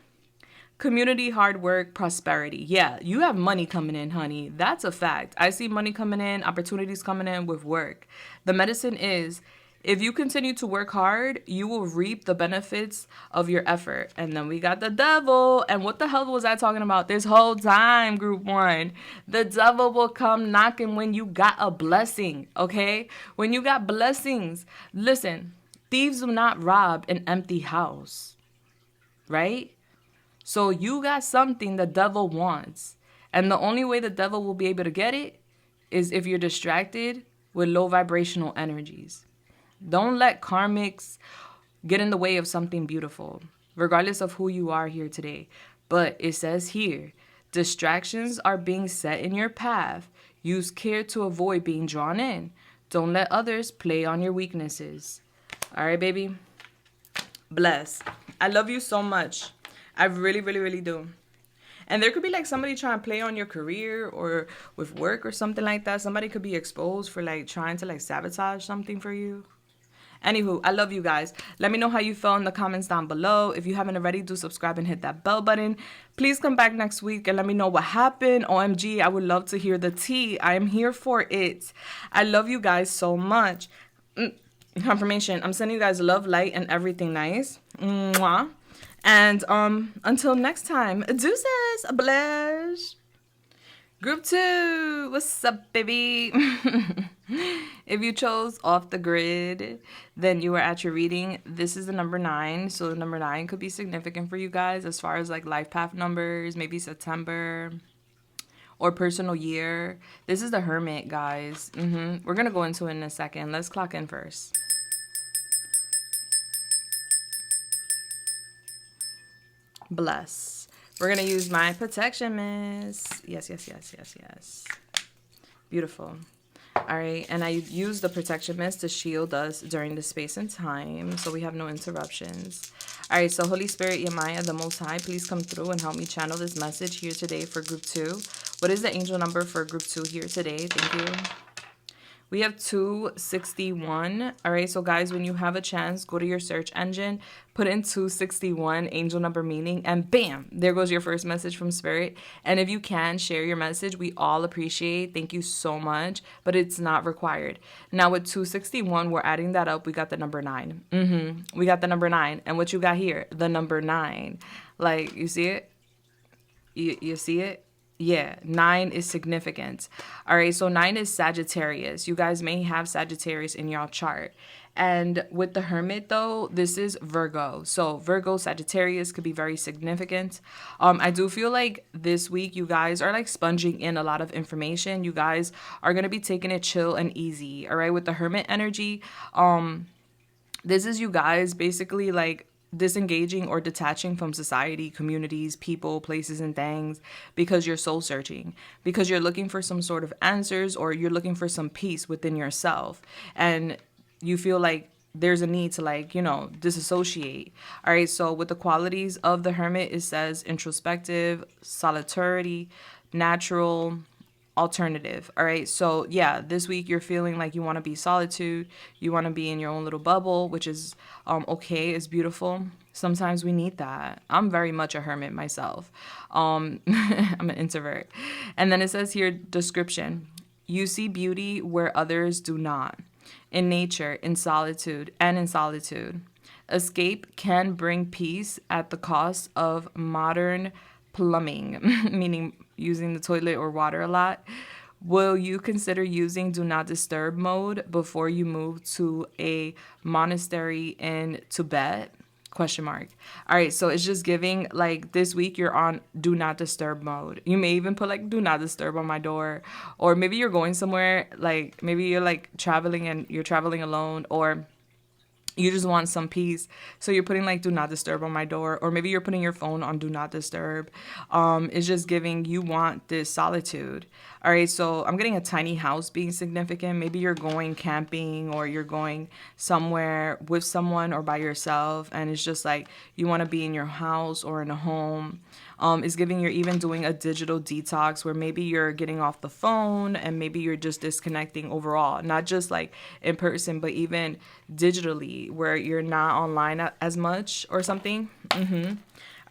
Community, hard work, prosperity. Yeah, you have money coming in, honey. That's a fact. I see money coming in, opportunities coming in with work. The medicine is, if you continue to work hard, you will reap the benefits of your effort. And then we got the devil. And what the hell was I talking about this whole time, group one? The devil will come knocking when you got a blessing, okay? When you got blessings. Listen, thieves do not rob an empty house, right? So you got something the devil wants. And the only way the devil will be able to get it is if you're distracted with low vibrational energies. Don't let karmics get in the way of something beautiful, regardless of who you are here today. But it says here, distractions are being set in your path. Use care to avoid being drawn in. Don't let others play on your weaknesses. All right, baby. Bless. I love you so much. I really, really, really do. And there could be like somebody trying to play on your career or with work or something like that. Somebody could be exposed for like trying to like sabotage something for you. Anywho, I love you guys. Let me know how you felt in the comments down below. If you haven't already, do subscribe and hit that bell button. Please come back next week and let me know what happened. OMG, I would love to hear the tea. I am here for it. I love you guys so much. Confirmation. I'm sending you guys love, light, and everything nice. Mwah. And until next time, deuces, bless. Group 2, what's up, baby? If you chose off the grid, then you are at your reading. This is the number 9. So the number 9 could be significant for you guys as far as like life path numbers, maybe September or personal year. This is the Hermit, guys. We're going to go into it in a second. Let's clock in first. Bless. We're going to use my protection mist. Yes, yes, yes, yes, yes. Beautiful. All right. And I use the protection mist to shield us during the space and time so we have no interruptions. All right. So Holy Spirit, Yamaya, the Most High, please come through and help me channel this message here today for group 2. What is the angel number for group 2 here today? Thank you. We have 261. All right, so guys, when you have a chance, go to your search engine, put in 261, angel number meaning, and bam, there goes your first message from Spirit. And if you can, share your message. We all appreciate. Thank you so much, but it's not required. Now with 261, we're adding that up. We got the number 9. We got the number 9. And what you got here? The number 9. Like, you see it? You see it? Yeah, 9 is significant. All right, so 9 is Sagittarius. You guys may have Sagittarius in your chart. And with the Hermit, though, this is Virgo. So Virgo, Sagittarius could be very significant. I do feel like this week you guys are like sponging in a lot of information. You guys are going to be taking it chill and easy. All right, with the Hermit energy, this is you guys basically like disengaging or detaching from society, communities, people, places, and things because you're soul searching, because you're looking for some sort of answers or you're looking for some peace within yourself. And you feel like there's a need to like, disassociate. All right. So with the qualities of the Hermit, it says introspective, solidarity, natural, alternative. All right. So yeah, this week you're feeling like you want to be solitude. You want to be in your own little bubble, which is okay. It's beautiful. Sometimes we need that. I'm very much a hermit myself. I'm an introvert. And then it says here, description. You see beauty where others do not. In nature, in solitude, and in solitude. Escape can bring peace at the cost of modern plumbing, meaning using the toilet or water a lot. Will you consider using do not disturb mode before you move to a monastery in Tibet? Question mark. All right, so it's just giving like this week you're on do not disturb mode. You may even put like do not disturb on my door, or maybe you're going somewhere, like maybe you're like traveling and you're traveling alone, or you just want some peace, so you're putting like do not disturb on my door, or maybe you're putting your phone on do not disturb. It's just giving you want this solitude. All right, so I'm getting a tiny house being significant. Maybe you're going camping or you're going somewhere with someone or by yourself, and it's just like you want to be in your house or in a home. It's giving you're even doing a digital detox where maybe you're getting off the phone and maybe you're just disconnecting overall, not just like in person, but even digitally where you're not online as much or something. All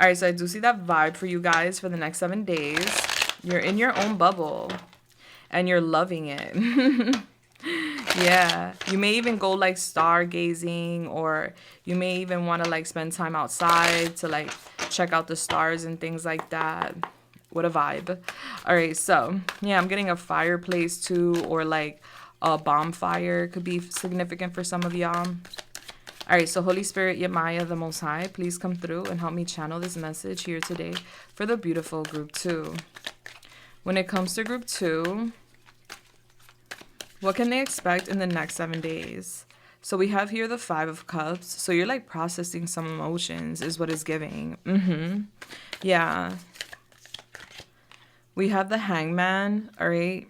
right, so I do see that vibe for you guys for the next 7 days. You're in your own bubble and you're loving it. Yeah, you may even go like stargazing, or you may even want to like spend time outside to like check out the stars and things like that. What a vibe. All right, so yeah, I'm getting a fireplace too, or like a bonfire could be significant for some of y'all. All right, so Holy Spirit, Yamaya, the Most High, please come through and help me channel this message here today for the beautiful group 2. When it comes to group 2, what can they expect in the next 7 days? So we have here the 5 of Cups. So you're like processing some emotions is what it's giving. Yeah. We have the Hangman. All right.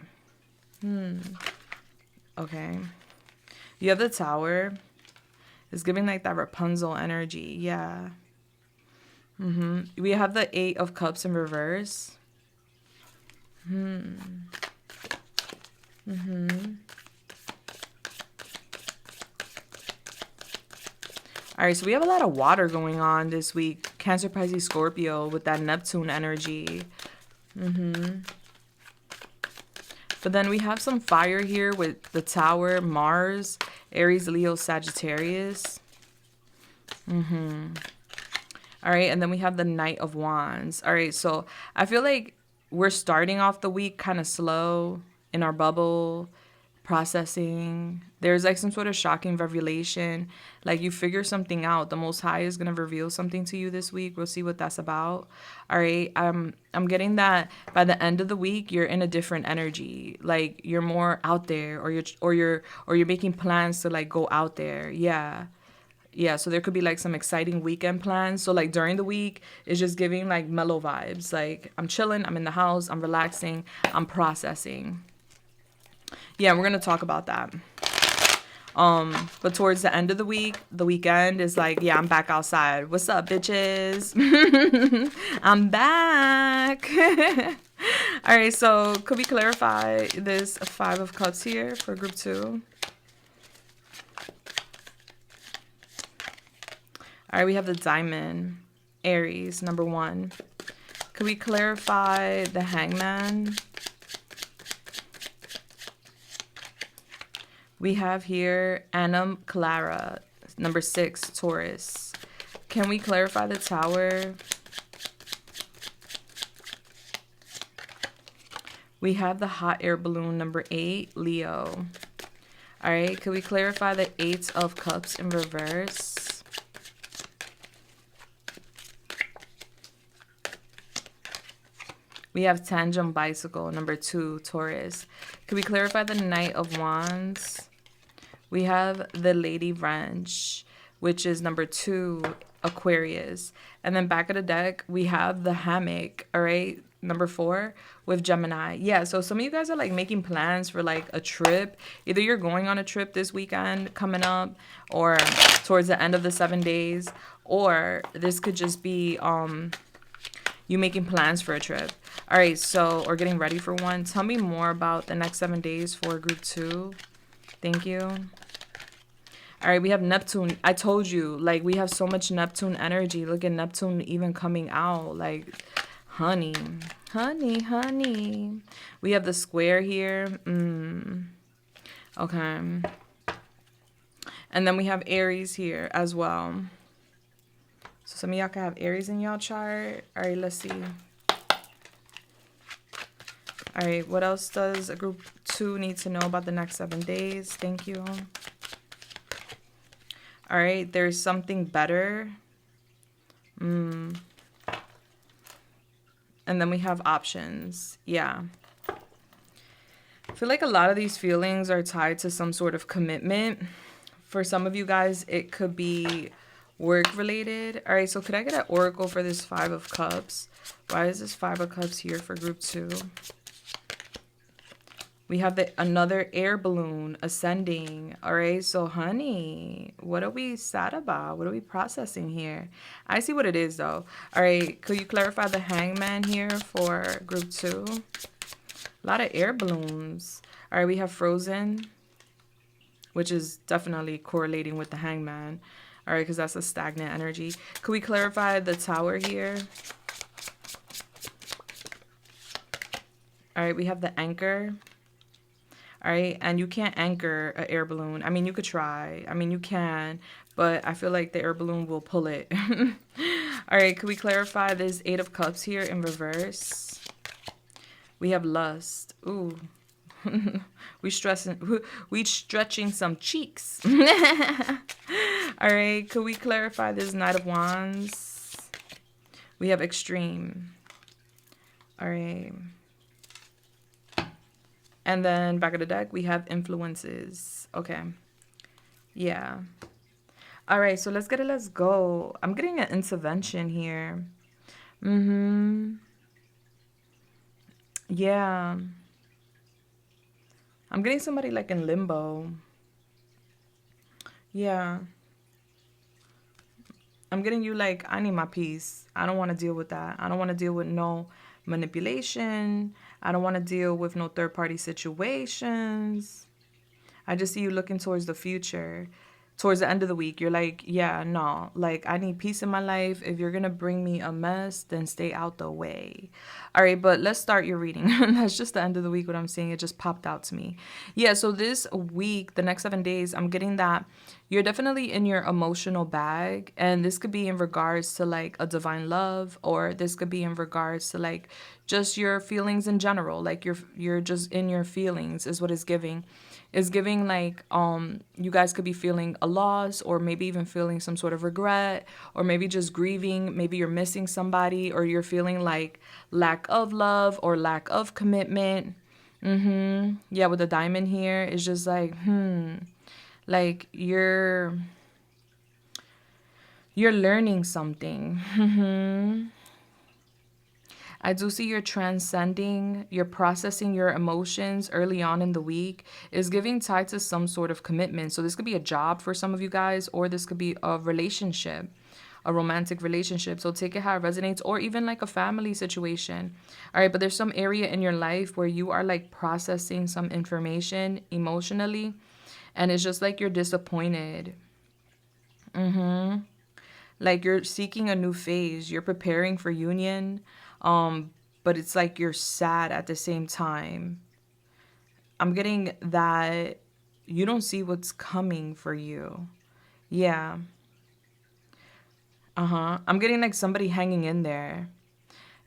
Okay. You have the Tower. It's giving like that Rapunzel energy. Yeah. We have the 8 of Cups in reverse. All right, so we have a lot of water going on this week. Cancer, Pisces, Scorpio with that Neptune energy. But then we have some fire here with the Tower, Mars, Aries, Leo, Sagittarius. All right, and then we have the Knight of Wands. All right, so I feel like we're starting off the week kind of slow in our bubble, processing. There's like some sort of shocking revelation. Like you figure something out. The Most High is going to reveal something to you this week. We'll see what that's about. All right. I'm getting that by the end of the week, you're in a different energy. Like you're more out there, or you're making plans to like go out there. Yeah. Yeah, so there could be like some exciting weekend plans. So like during the week, it's just giving like mellow vibes. Like I'm chilling, I'm in the house, I'm relaxing, I'm processing. Yeah, we're going to talk about that. But towards the end of the week, the weekend is like, yeah, I'm back outside. What's up, bitches? I'm back. All right, so could we clarify this 5 of Cups here for group 2? All right, we have the Diamond, Aries, number 1. Could we clarify the Hangman? We have here Annam Clara, number 6, Taurus. Can we clarify the Tower? We have the hot air balloon number 8, Leo. All right, could we clarify the 8 of Cups in reverse? We have Tandem Bicycle, number 2, Taurus. Could we clarify the Knight of Wands? We have the Lady Wrench, which is number 2, Aquarius. And then back of the deck, we have the Hammock, all right, number 4, with Gemini. Yeah, so some of you guys are like making plans for like a trip. Either you're going on a trip this weekend coming up, or towards the end of the 7 days, or this could just be you making plans for a trip. All right, so, or getting ready for one. Tell me more about the next 7 days for group 2. Thank you. All right, we have Neptune. I told you, like, we have so much Neptune energy. Look at Neptune even coming out. Like, honey, honey, honey. We have the square here. Okay. And then we have Aries here as well. So some of y'all can have Aries in y'all chart. All right, let's see. All right, what else does a group 2 need to know about the next 7 days? Thank you. All right, there's something better. And then we have options. Yeah. I feel like a lot of these feelings are tied to some sort of commitment. For some of you guys, it could be work related. All right, so could I get an oracle for this 5 of Cups? Why is this 5 of Cups here for group 2? We have another air balloon ascending. All right, so honey, what are we sad about? What are we processing here? I see what it is though. All right, could you clarify the Hangman here for group 2? A lot of air balloons. All right, we have Frozen, which is definitely correlating with the Hangman. All right, because that's a stagnant energy. Could we clarify the Tower here? All right, we have the Anchor. All right, and you can't anchor an air balloon. I mean, you could try. I mean, you can, but I feel like the air balloon will pull it. All right, could we clarify this 8 of Cups here in reverse? We have Lust. Ooh. we stretching some cheeks. All right, could we clarify this Knight of Wands? We have Extreme. All right. And then back of the deck, we have Influences. Okay. Yeah. All right, so let's get it. Let's go. I'm getting an intervention here. Yeah. I'm getting somebody like in limbo. Yeah. I'm getting you like, I need my peace. I don't want to deal with that. I don't want to deal with no manipulation. I don't want to deal with no third-party situations. I just see you looking towards the future. Towards the end of the week, you're like, yeah, no, like I need peace in my life. If you're going to bring me a mess, then stay out the way. All right, but let's start your reading. That's just the end of the week, what I'm saying. It just popped out to me. Yeah, so this week, the next 7 days, I'm getting that you're definitely in your emotional bag. And this could be in regards to like a divine love, or this could be in regards to like just your feelings in general. Like you're just in your feelings is what it's giving. Is giving like you guys could be feeling a loss, or maybe even feeling some sort of regret, or maybe just grieving. Maybe you're missing somebody, or you're feeling like lack of love or lack of commitment. Yeah, with the diamond here, it's just like like you're learning something. I do see you're transcending, you're processing your emotions early on in the week. Is giving tied to some sort of commitment. So this could be a job for some of you guys, or this could be a relationship, a romantic relationship. So take it how it resonates, or even like a family situation. All right, but there's some area in your life where you are like processing some information emotionally, and it's just like you're disappointed. Like you're seeking a new phase. You're preparing for union. But it's like you're sad at the same time. I'm getting that you don't see what's coming for you. Yeah. I'm getting like somebody hanging in there.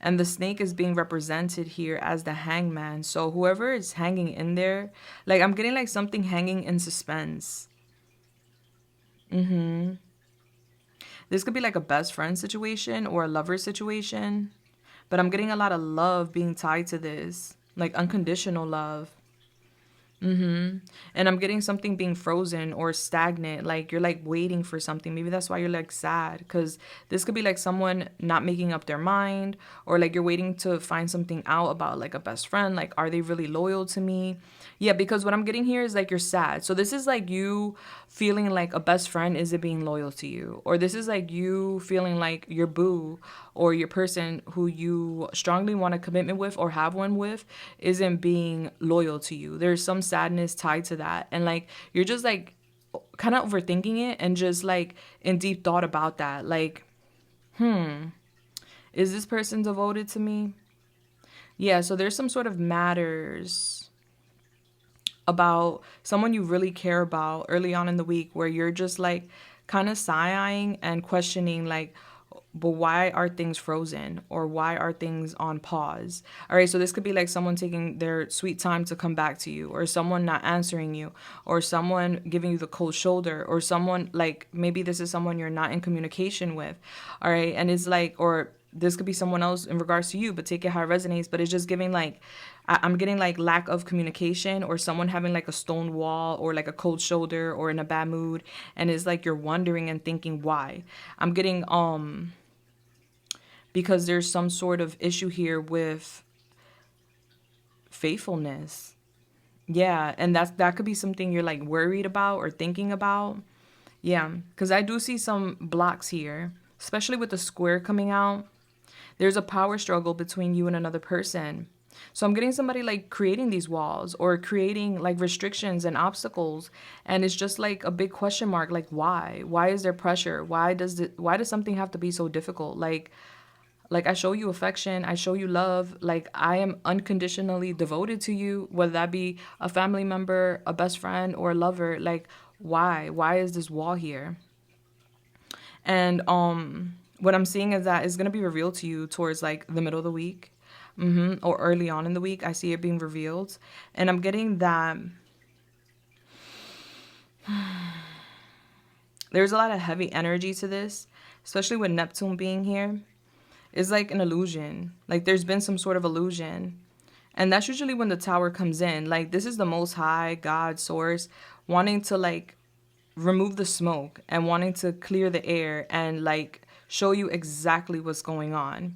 And the snake is being represented here as the hangman. So whoever is hanging in there, like I'm getting like something hanging in suspense. This could be like a best friend situation or a lover situation. But I'm getting a lot of love being tied to this, like unconditional love. And I'm getting something being frozen or stagnant, like you're like waiting for something. Maybe that's why you're like sad, because this could be like someone not making up their mind, or like you're waiting to find something out about like a best friend. Like, are they really loyal to me? Yeah, because what I'm getting here is like you're sad. So this is like you feeling like a best friend isn't being loyal to you, or this is like you feeling like your boo or your person who you strongly want a commitment with or have one with isn't being loyal to you. There's some sadness tied to that, and like you're just like kind of overthinking it and just like in deep thought about that. Like, is this person devoted to me? Yeah, so there's some sort of matters about someone you really care about early on in the week where you're just like kind of sighing and questioning, like, but why are things frozen, or why are things on pause? All right, so this could be like someone taking their sweet time to come back to you, or someone not answering you, or someone giving you the cold shoulder, or someone like maybe this is someone you're not in communication with. All right, and it's like, or this could be someone else in regards to you, but take it how it resonates. But it's just giving like I'm getting like lack of communication, or someone having like a stone wall or like a cold shoulder or in a bad mood, and it's like you're wondering and thinking why. I'm getting because there's some sort of issue here with faithfulness. Yeah, and that could be something you're like worried about or thinking about. Yeah, because I do see some blocks here, especially with the square coming out. There's a power struggle between you and another person. So I'm getting somebody like creating these walls or creating like restrictions and obstacles, and it's just like a big question mark, like why? Why is there pressure? Why does something have to be so difficult? Like I show you affection, I show you love, like I am unconditionally devoted to you, whether that be a family member, a best friend, or a lover. Like why is this wall here? And what I'm seeing is that it's going to be revealed to you towards like the middle of the week, or early on in the week. I see it being revealed, and I'm getting that there's a lot of heavy energy to this, especially with Neptune being here. It's like an illusion. Like there's been some sort of illusion. And that's usually when the tower comes in. Like this is the most high God source wanting to like remove the smoke and wanting to clear the air and like show you exactly what's going on.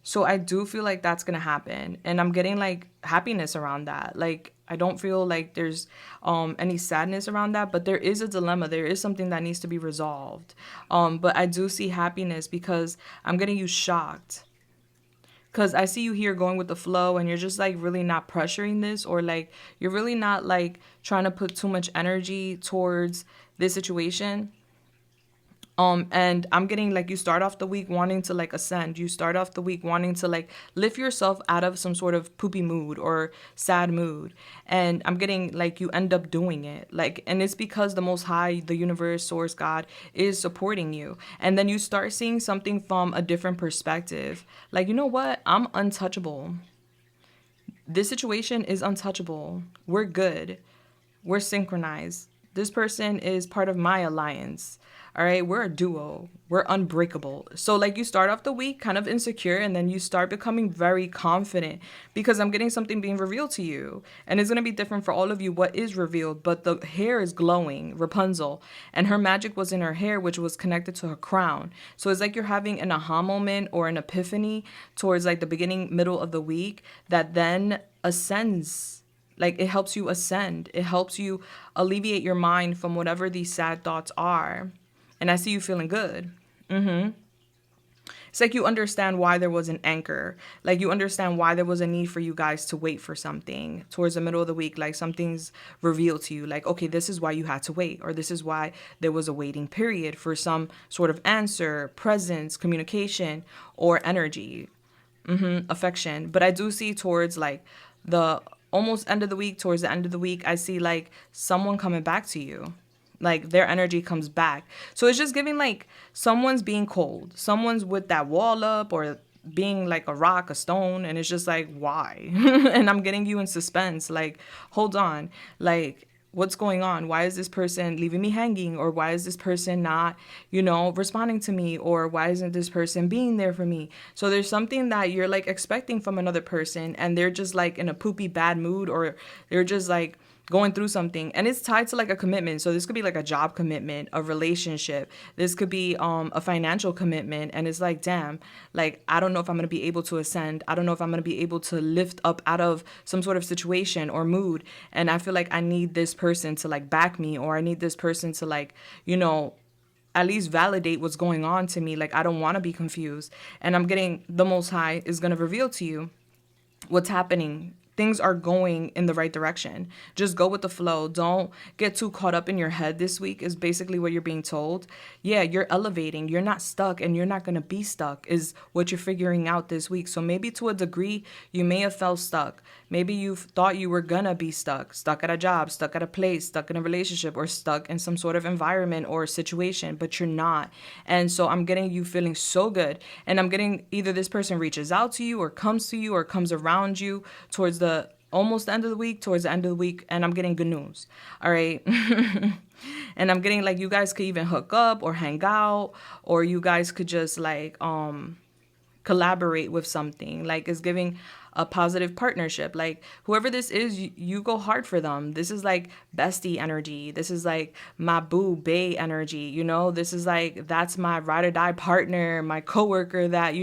So I do feel like that's going to happen, and I'm getting like happiness around that. Like I don't feel like there's any sadness around that, but there is a dilemma. There is something that needs to be resolved. But I do see happiness because I'm getting you shocked. Because I see you here going with the flow, and you're just like really not pressuring this, or like you're really not like trying to put too much energy towards this situation. And I'm getting like you start off the week wanting to like ascend. You start off the week wanting to like lift yourself out of some sort of poopy mood or sad mood. And I'm getting like you end up doing it. Like, and it's because the Most High, the universe, source, God is supporting you. And then you start seeing something from a different perspective. Like, you know what? I'm untouchable. This situation is untouchable. We're good. We're synchronized. This person is part of my alliance. All right, we're a duo. We're unbreakable. So like you start off the week kind of insecure, and then you start becoming very confident because I'm getting something being revealed to you. And it's going to be different for all of you what is revealed, but the hair is glowing, Rapunzel, and her magic was in her hair, which was connected to her crown. So it's like you're having an aha moment or an epiphany towards like the beginning, middle of the week that then ascends. Like it helps you ascend. It helps you alleviate your mind from whatever these sad thoughts are. And I see you feeling good. It's like you understand why there was an anchor. Like you understand why there was a need for you guys to wait for something towards the middle of the week. Like something's revealed to you. Like, okay, this is why you had to wait. Or this is why there was a waiting period for some sort of answer, presence, communication, or energy, affection. But I do see towards like the almost end of the week, towards the end of the week, I see like someone coming back to you. Like their energy comes back. So it's just giving like someone's being cold. Someone's with that wall up, or being like a rock, a stone, and it's just like, why? And I'm getting you in suspense, like, hold on, like, what's going on? Why is this person leaving me hanging? Or why is this person not, responding to me? Or why isn't this person being there for me? So there's something that you're like expecting from another person, and they're just like in a poopy bad mood, or they're just like going through something, and it's tied to like a commitment. So this could be like a job commitment, a relationship. This could be a financial commitment, and it's like, damn, like, I don't know if I'm going to be able to ascend. I don't know if I'm going to be able to lift up out of some sort of situation or mood, and I feel like I need this person to like back me, or I need this person to like, at least validate what's going on to me. Like, I don't want to be confused. And I'm getting the Most High is going to reveal to you what's happening. Things are going in the right direction. Just go with the flow. Don't get too caught up in your head this week, is basically what you're being told. Yeah, you're elevating. You're not stuck, and you're not going to be stuck, is what you're figuring out this week. So maybe to a degree, you may have felt stuck. Maybe you thought you were going to be stuck at a job, stuck at a place, stuck in a relationship, or stuck in some sort of environment or situation, but you're not. And so I'm getting you feeling so good. And I'm getting either this person reaches out to you, or comes to you, or comes around you towards the almost end of the week, towards the end of the week, and I'm getting good news. All right. And I'm getting like you guys could even hook up or hang out, or you guys could just like collaborate with something. Like, it's giving a positive partnership. Like, whoever this is, you go hard for them. This is like bestie energy. This is like my boo bae energy. This is like, that's my ride or die partner, my coworker that,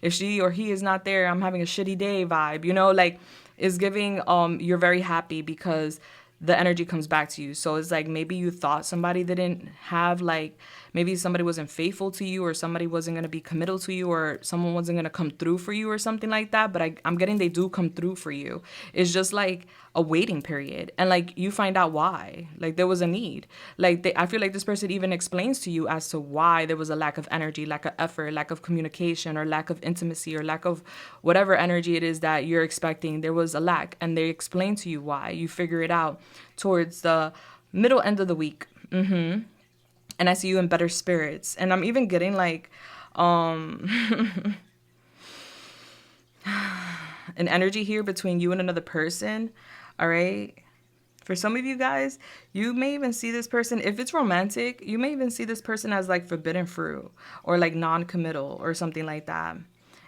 if she or he is not there, I'm having a shitty day vibe. Like, is giving you're very happy because the energy comes back to you. So it's like, maybe you thought somebody didn't have, like, maybe somebody wasn't faithful to you, or somebody wasn't going to be committal to you, or someone wasn't going to come through for you or something like that. But I'm getting they do come through for you. It's just like a waiting period. And like, you find out why, like, there was a need. Like, I feel like this person even explains to you as to why there was a lack of energy, lack of effort, lack of communication, or lack of intimacy, or lack of whatever energy it is that you're expecting. There was a lack, and they explain to you why. You figure it out towards the middle end of the week. And I see you in better spirits. And I'm even getting like an energy here between you and another person. All right. For some of you guys, you may even see this person, if it's romantic, you may even see this person as like forbidden fruit, or like non-committal, or something like that.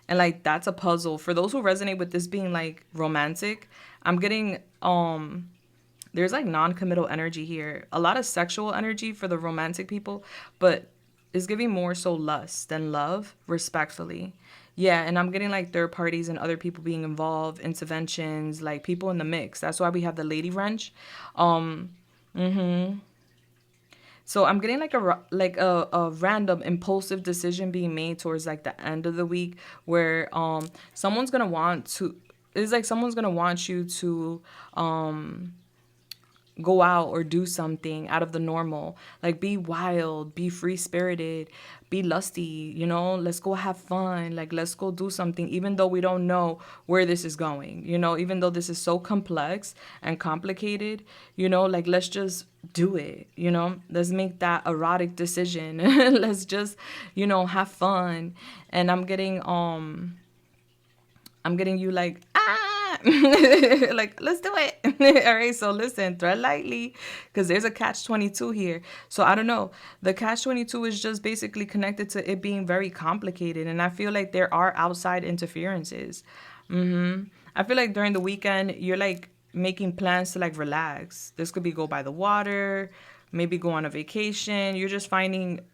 And like, that's a puzzle. For those who resonate with this being like romantic, I'm getting there's like non-committal energy here. A lot of sexual energy for the romantic people, but it's giving more so lust than love, respectfully. Yeah, and I'm getting like third parties and other people being involved, interventions, like people in the mix. That's why we have the lady wrench. So I'm getting like a random impulsive decision being made towards like the end of the week, where someone's gonna want to. It's like someone's gonna want you to go out or do something out of the normal, like be wild, be free spirited, be lusty, let's go have fun, like let's go do something, even though we don't know where this is going, even though this is so complex and complicated, like let's just do it, let's make that erotic decision. Let's just, have fun. And I'm getting you like, like, let's do it. All right, so listen, tread lightly, because there's a catch-22 here. So I don't know. The catch-22 is just basically connected to it being very complicated, and I feel like there are outside interferences. I feel like during the weekend, you're like making plans to like relax. This could be go by the water, maybe go on a vacation. You're just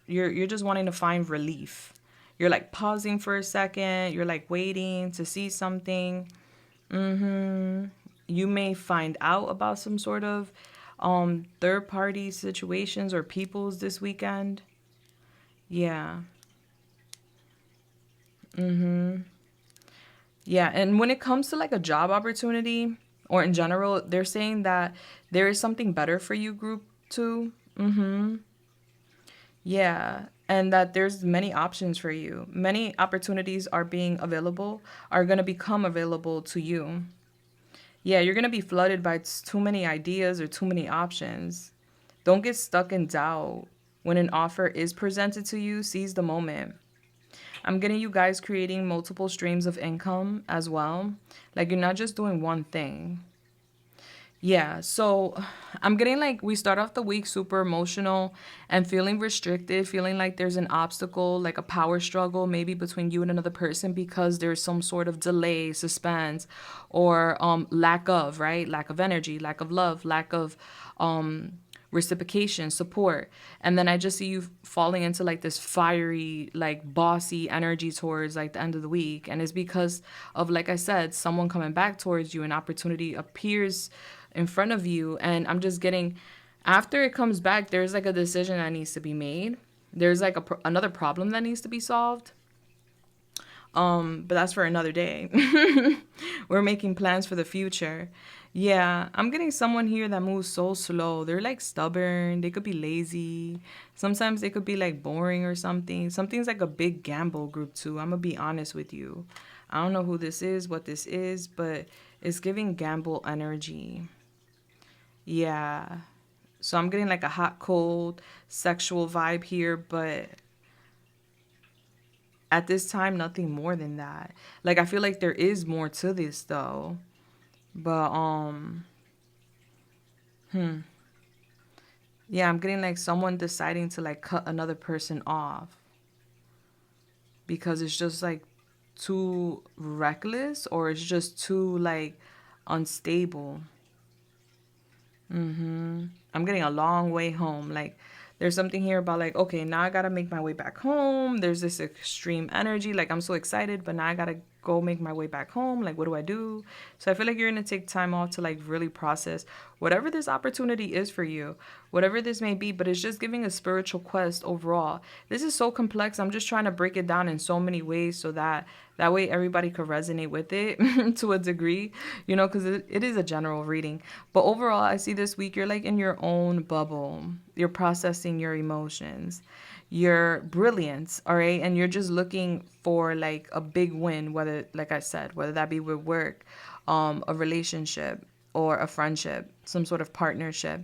you're just wanting to find relief. You're like pausing for a second. You're like waiting to see something. You may find out about some sort of third party situations or peoples this weekend. Yeah. Yeah, and when it comes to like a job opportunity, or in general, they're saying that there is something better for you, group 2. Yeah, and that there's many options for you. Many opportunities are going to become available to you. Yeah, you're going to be flooded by too many ideas or too many options. Don't get stuck in doubt. When an offer is presented to you, seize the moment. I'm getting you guys creating multiple streams of income as well. Like you're not just doing one thing. Yeah, so I'm getting like we start off the week super emotional and feeling restricted, feeling like there's an obstacle, like a power struggle maybe between you and another person because there's some sort of delay, suspense, or lack of, right? Lack of energy, lack of love, lack of reciprocation, support. And then I just see you falling into like this fiery, like bossy energy towards like the end of the week. And it's because of, like I said, someone coming back towards you, an opportunity appears in front of you. And I'm just getting, after it comes back, there's like a decision that needs to be made. There's like another problem that needs to be solved. But that's for another day. We're making plans for the future. Yeah, I'm getting someone here that moves so slow. They're like stubborn. They could be lazy. Sometimes they could be like boring or something. Something's like a big gamble group too. I'm gonna be honest with you. I don't know who this is, what this is, but it's giving gamble energy. Yeah. So I'm getting like a hot, cold, sexual vibe here, but at this time, nothing more than that. Like I feel like there is more to this though. But yeah, I'm getting like someone deciding to like cut another person off because it's just like too reckless or it's just too like unstable. I'm getting a long way home. Like there's something here about like, okay, now I gotta make my way back home. There's this extreme energy. Like I'm so excited, but now I gotta go make my way back home. Like what do I do? So I feel like you're gonna take time off to like really process whatever this opportunity is for you, whatever this may be, but it's just giving a spiritual quest overall. This is so complex. I'm just trying to break it down in so many ways so that way everybody could resonate with it to a degree, you know, because it is a general reading. But overall, I see this week you're like in your own bubble. You're processing your emotions. You're brilliant, all right? And you're just looking for like a big win, whether, like I said, whether that be with work, a relationship, or a friendship, some sort of partnership.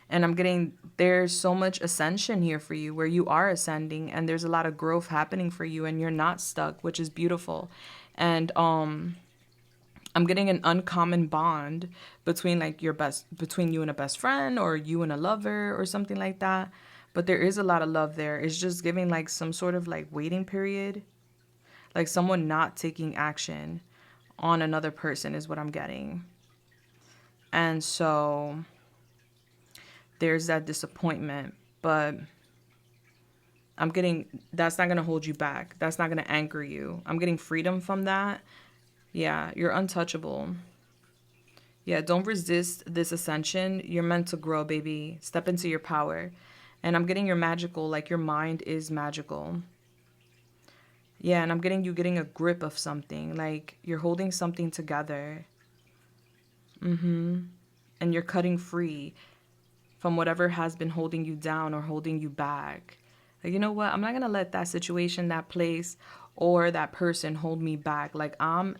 And I'm getting there's so much ascension here for you where you are ascending and there's a lot of growth happening for you and you're not stuck, which is beautiful. And I'm getting an uncommon bond between like between you and a best friend or you and a lover or something like that. But there is a lot of love there. It's just giving like some sort of like waiting period, like someone not taking action on another person is what I'm getting. And so there's that disappointment, but I'm getting that's not going to hold you back. That's not going to anchor you. I'm getting freedom from that. Yeah, you're untouchable. Yeah, don't resist this ascension. You're meant to grow, baby. Step into your power. And I'm getting your magical, like your mind is magical. Yeah, and I'm getting you getting a grip of something, like you're holding something together. And you're cutting free from whatever has been holding you down or holding you back. Like, you know what? I'm not going to let that situation, that place, or that person hold me back. Like, I'm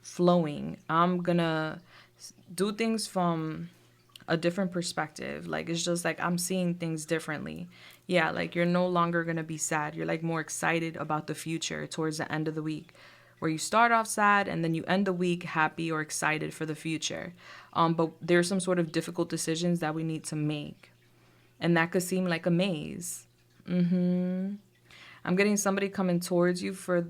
flowing. I'm going to do things from a different perspective. Like, it's just like I'm seeing things differently. Yeah, like you're no longer going to be sad. You're like more excited about the future towards the end of the week, where you start off sad and then you end the week happy or excited for the future. But there's some sort of difficult decisions that we need to make. And that could seem like a maze. I'm getting somebody coming towards you for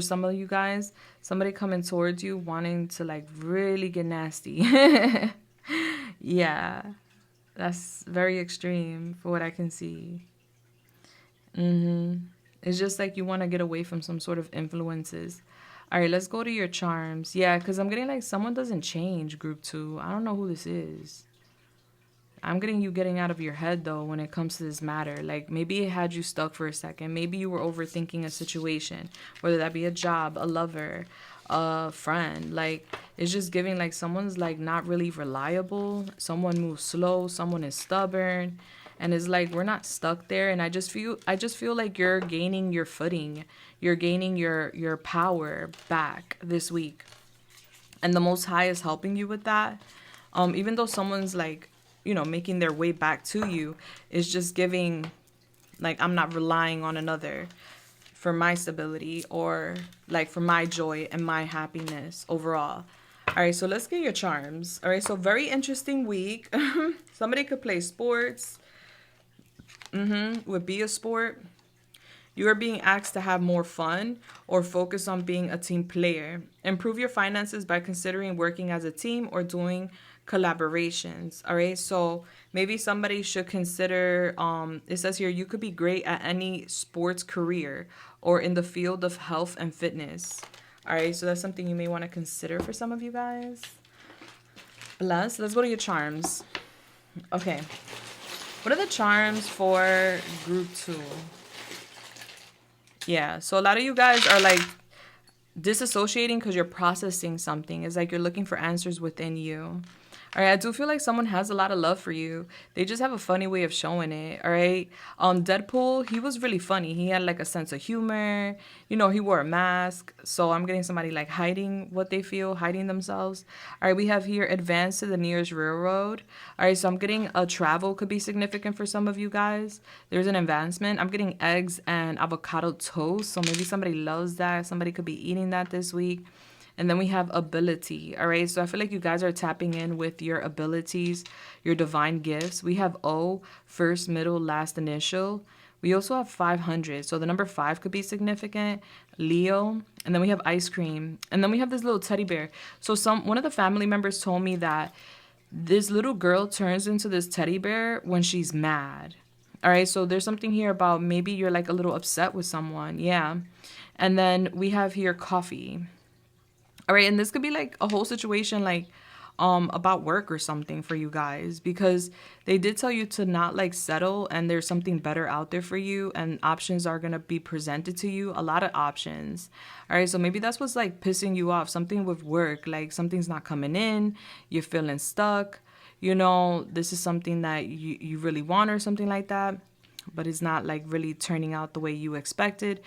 some of you guys, somebody coming towards you wanting to like really get nasty. Yeah, that's very extreme for what I can see. It's just like you want to get away from some sort of influences. All right, let's go to your charms. Yeah, because I'm getting like someone doesn't change, group two. I don't know who this is. I'm getting you getting out of your head though when it comes to this matter. Like maybe it had you stuck for a second. Maybe you were overthinking a situation, whether that be a job, a lover, a friend. Like it's just giving like someone's like not really reliable. Someone moves slow. Someone is stubborn, and it's like we're not stuck there. And I just feel like you're gaining your footing. You're gaining your power back this week, and the Most High is helping you with that. Even though someone's like making their way back to you, is just giving like I'm not relying on another for my stability, or like for my joy and my happiness overall. All right, so let's get your charms. All right, so very interesting week. Somebody could play sports. Would be a sport. You are being asked to have more fun or focus on being a team player. Improve your finances by considering working as a team or doing collaborations. All right. So maybe somebody should consider, it says here, you could be great at any sports career or in the field of health and fitness. All right. So that's something you may want to consider for some of you guys. Let's go to your charms. Okay. What are the charms for group 2? Yeah, so a lot of you guys are like disassociating because you're processing something. It's like you're looking for answers within you. All right, I do feel like someone has a lot of love for you. They just have a funny way of showing it, all right? Deadpool, he was really funny. He had like a sense of humor. You know, he wore a mask. So I'm getting somebody like hiding what they feel, hiding themselves. All right, we have here advance to the nearest railroad. All right, so I'm getting a travel could be significant for some of you guys. There's an advancement. I'm getting eggs and avocado toast. So maybe somebody loves that. Somebody could be eating that this week. And then we have ability, all right? So I feel like you guys are tapping in with your abilities, your divine gifts. We have O, first, middle, last initial. We also have 500. So the number 5 could be significant. Leo. And then we have ice cream. And then we have this little teddy bear. So one of the family members told me that this little girl turns into this teddy bear when she's mad. All right, so there's something here about maybe you're like a little upset with someone. Yeah. And then we have here coffee. All right, and this could be like a whole situation like about work or something for you guys, because they did tell you to not like settle, and there's something better out there for you, and options are going to be presented to you, a lot of options. All right, so maybe that's what's like pissing you off, something with work, like something's not coming in, you're feeling stuck, you know, this is something that you really want or something like that, but it's not like really turning out the way you expected,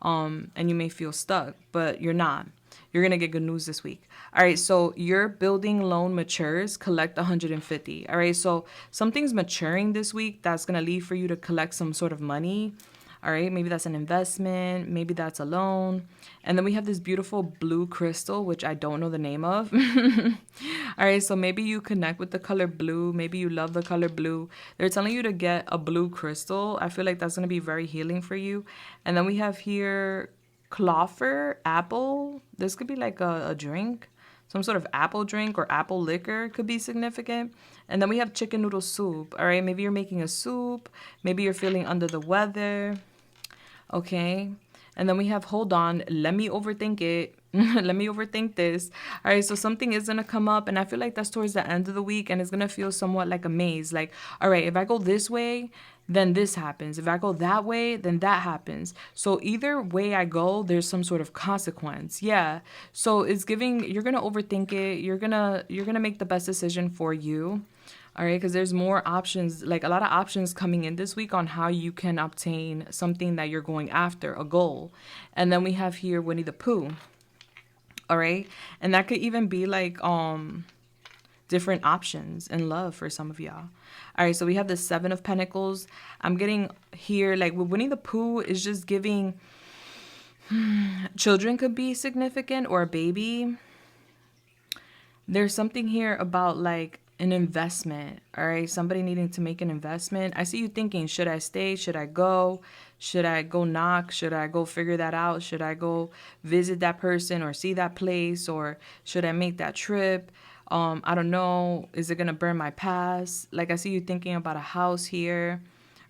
and you may feel stuck, but you're not. You're going to get good news this week. All right, so your building loan matures, collect 150. All right, so something's maturing this week that's going to leave for you to collect some sort of money. All right, maybe that's an investment, maybe that's a loan. And then we have this beautiful blue crystal, which I don't know the name of. All right, so maybe you connect with the color blue. Maybe you love the color blue. They're telling you to get a blue crystal. I feel like that's going to be very healing for you. And then we have here Cloffer, apple. This could be like a drink. Some sort of apple drink or apple liquor could be significant. And then we have chicken noodle soup. All right, maybe you're making a soup. Maybe you're feeling under the weather. Okay. And then we have, hold on, let me overthink it. Let me overthink this. All right, so something is going to come up, and I feel like that's towards the end of the week, and it's going to feel somewhat like a maze. Like, all right, if I go this way, then this happens. If I go that way, then that happens. So either way I go, there's some sort of consequence. Yeah. So it's giving, you're going to overthink it. You're going to make the best decision for you. All right, because there's more options, like a lot of options coming in this week on how you can obtain something that you're going after, a goal. And then we have here Winnie the Pooh. All right, and that could even be like different options in love for some of y'all. All right, so we have the 7 of Pentacles. I'm getting here like with Winnie the Pooh is just giving children could be significant, or a baby. There's something here about like an investment. All right, somebody needing to make an investment. I see you thinking, should I stay? Should I go? Should I go knock? Should I go figure that out? Should I go visit that person or see that place? Or should I make that trip? I don't know. Is it going to burn my pass? Like I see you thinking about a house here.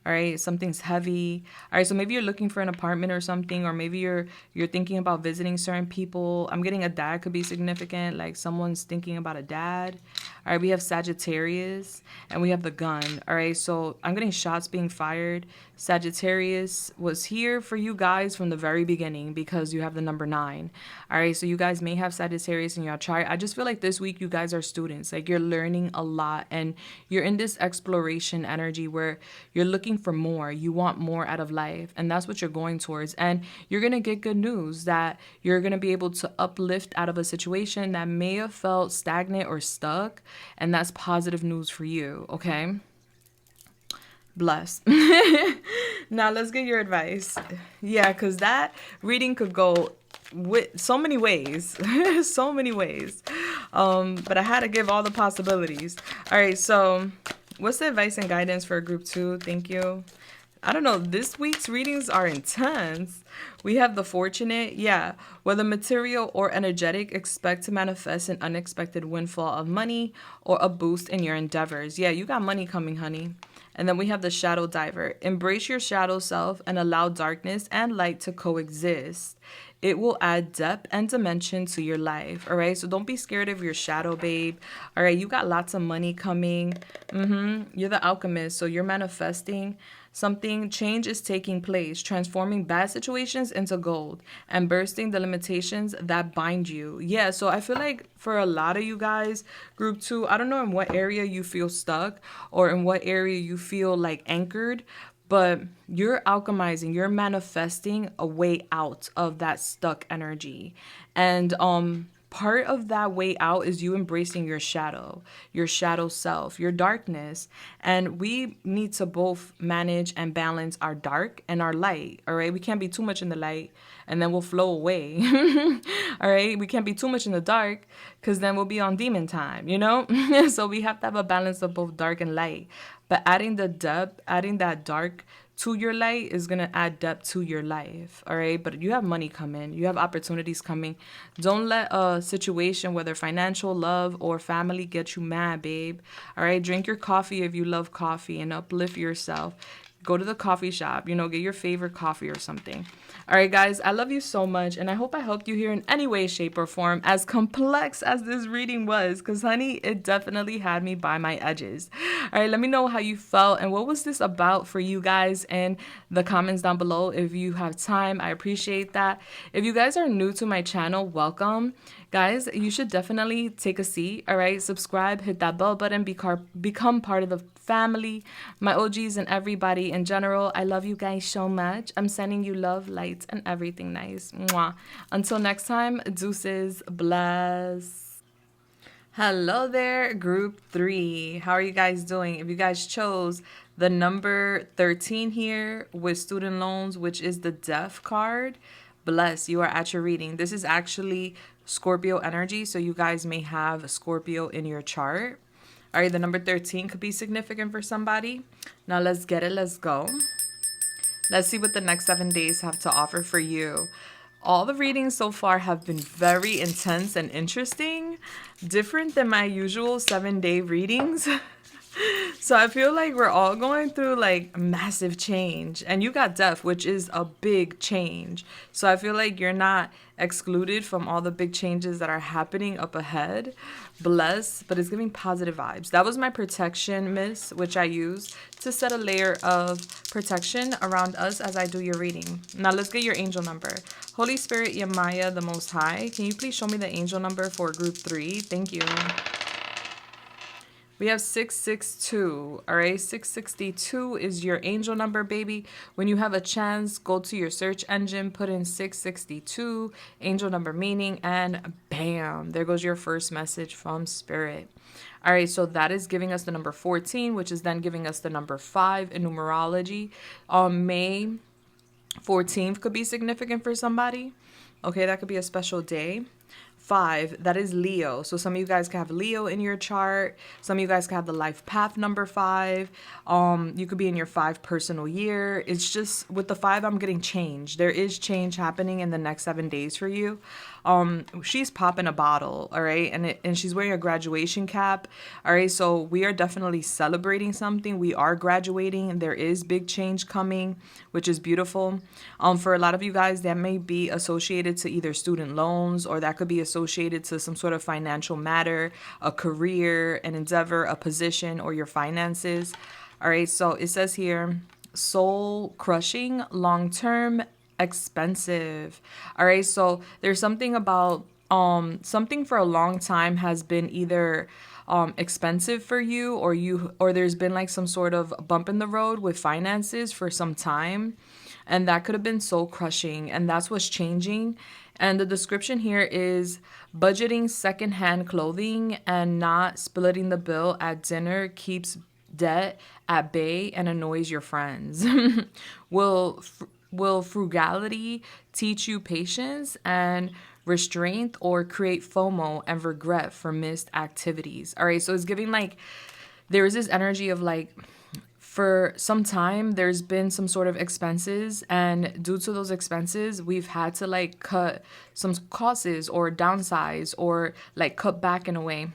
All right, something's heavy. All right, so maybe you're looking for an apartment or something, or maybe you're thinking about visiting certain people. I'm getting a dad could be significant, like someone's thinking about a dad. All right, we have Sagittarius, and we have the gun. All right, so I'm getting shots being fired. Sagittarius was here for you guys from the very beginning because you have the number 9. All right, so you guys may have Sagittarius in your chart. I just feel like this week you guys are students. Like you're learning a lot, and you're in this exploration energy where you're looking for more. You want more out of life, and that's what you're going towards. And you're going to get good news that you're going to be able to uplift out of a situation that may have felt stagnant or stuck, and that's positive news for you, okay? Bless. Now let's get your advice. Yeah, because that reading could go with so many ways. So many ways. But I had to give all the possibilities. All right, so what's the advice and guidance for group 2? Thank you. I don't know. This week's readings are intense. We have the fortunate, yeah. Whether material or energetic, expect to manifest an unexpected windfall of money or a boost in your endeavors. Yeah, you got money coming, honey. And then we have the shadow diver. Embrace your shadow self and allow darkness and light to coexist. It will add depth and dimension to your life. All right. So don't be scared of your shadow, babe. All right. You got lots of money coming. You're the alchemist. So you're manifesting something. Change is taking place, transforming bad situations into gold and bursting the limitations that bind you. Yeah. So I feel like for a lot of you guys, group 2, I don't know in what area you feel stuck or in what area you feel like anchored, but you're alchemizing, you're manifesting a way out of that stuck energy. And part of that way out is you embracing your shadow self, your darkness. And we need to both manage and balance our dark and our light. All right, we can't be too much in the light and then we'll flow away. All right, we can't be too much in the dark because then we'll be on demon time, you know. So we have to have a balance of both dark and light. But adding the depth, adding that dark to your light is going to add depth to your life. All right. But you have money coming. You have opportunities coming. Don't let a situation, whether financial, love, or family, get you mad, babe. All right. Drink your coffee if you love coffee and uplift yourself. Go to the coffee shop, you know, get your favorite coffee or something. All right, guys, I love you so much. And I hope I helped you here in any way, shape, or form, as complex as this reading was. Because, honey, it definitely had me by my edges. All right, let me know how you felt and what was this about for you guys in the comments down below. If you have time, I appreciate that. If you guys are new to my channel, welcome. Guys, you should definitely take a seat, all right? Subscribe, hit that bell button, become part of the family, my OGs and everybody in general. I love you guys so much. I'm sending you love, light, and everything nice. Mwah. Until next time, deuces, bless. Hello there, group 3. How are you guys doing? If you guys chose the number 13 here with student loans, which is the death card, bless, you are at your reading. This is actually Scorpio energy, so you guys may have Scorpio in your chart. All right, the number 13 could be significant for somebody. Now let's get it. Let's go. Let's see what the next 7 days have to offer for you. All the readings so far have been very intense and interesting, different than my usual 7-day readings. So I feel like we're all going through like massive change, and you got death, which is a big change. So I feel like you're not excluded from all the big changes that are happening up ahead. Bless, but it's giving positive vibes. That was my protection mist, which I use to set a layer of protection around us as I do your reading. Now let's get your angel number. Holy Spirit, Yamaya, the Most High, can you please show me the angel number for group 3? Thank you. We have 662, all right? 662 is your angel number, baby. When you have a chance, go to your search engine, put in 662, angel number meaning, and bam, there goes your first message from Spirit. All right, so that is giving us the number 14, which is then giving us the number 5 in numerology. May 14th could be significant for somebody. Okay, that could be a special day. 5, that is Leo. So some of you guys can have Leo in your chart. Some of you guys can have the life path number 5. You could be in your 5 personal year. It's just with the 5, I'm getting change. There is change happening in the next 7 days for you. She's popping a bottle, all right, and she's wearing a graduation cap, all right. So we are definitely celebrating something. We are graduating, and there is big change coming, which is beautiful. For a lot of you guys, that may be associated to either student loans, or that could be associated to some sort of financial matter, a career, an endeavor, a position, or your finances. All right. So it says here, soul crushing, long term, expensive. All right, so there's something about something for a long time has been either expensive for you, or there's been like some sort of bump in the road with finances for some time, and that could have been soul crushing, and that's what's changing. And the description here is budgeting secondhand clothing and not splitting the bill at dinner keeps debt at bay and annoys your friends? will will frugality teach you patience and restraint, or create FOMO and regret for missed activities? All right, so it's giving like there is this energy of like, for some time there's been some sort of expenses, and due to those expenses we've had to like cut some costs or downsize or like cut back in a way.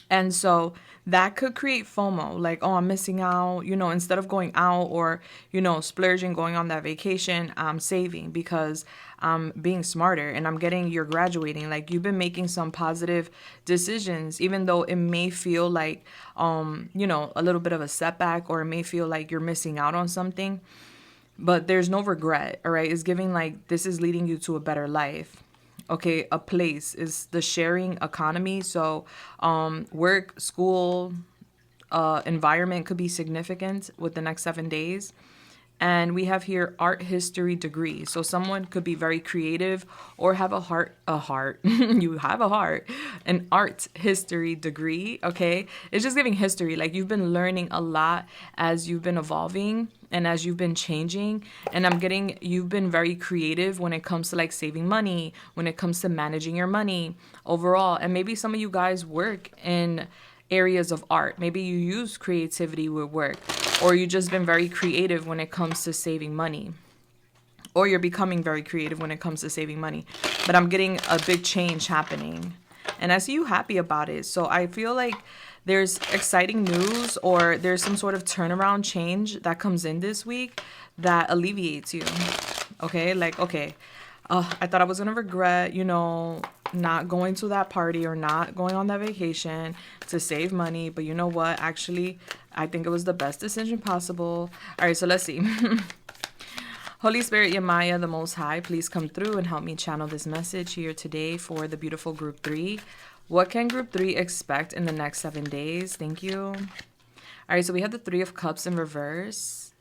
And so that could create FOMO, like, oh, I'm missing out, instead of going out or, splurging, going on that vacation, I'm saving because I'm being smarter and I'm getting, you're graduating. Like, you've been making some positive decisions, even though it may feel like, a little bit of a setback, or it may feel like you're missing out on something, but there's no regret, all right? It's giving like, this is leading you to a better life. Okay, a place is the sharing economy. So work, school, environment could be significant with the next 7 days. And we have here art history degree. So someone could be very creative or have a heart. You have a heart, an art history degree. Okay. It's just giving history. Like, you've been learning a lot as you've been evolving and as you've been changing. And I'm getting, you've been very creative when it comes to like saving money, when it comes to managing your money overall. And maybe some of you guys work in areas of art. Maybe you use creativity with work, or you just been very creative when it comes to saving money, or you're becoming very creative when it comes to saving money. But I'm getting a big change happening, and I see you happy about it. So I feel like there's exciting news, or there's some sort of turnaround change that comes in this week that alleviates you. Okay, like, okay, I thought I was gonna regret, not going to that party or not going on that vacation to save money. But you know what? Actually, I think it was the best decision possible. All right, so let's see. Holy Spirit, Yamaya, the Most High, please come through and help me channel this message here today for the beautiful Group 3. What can Group 3 expect in the next 7 days? Thank you. All right, so we have the Three of Cups in reverse.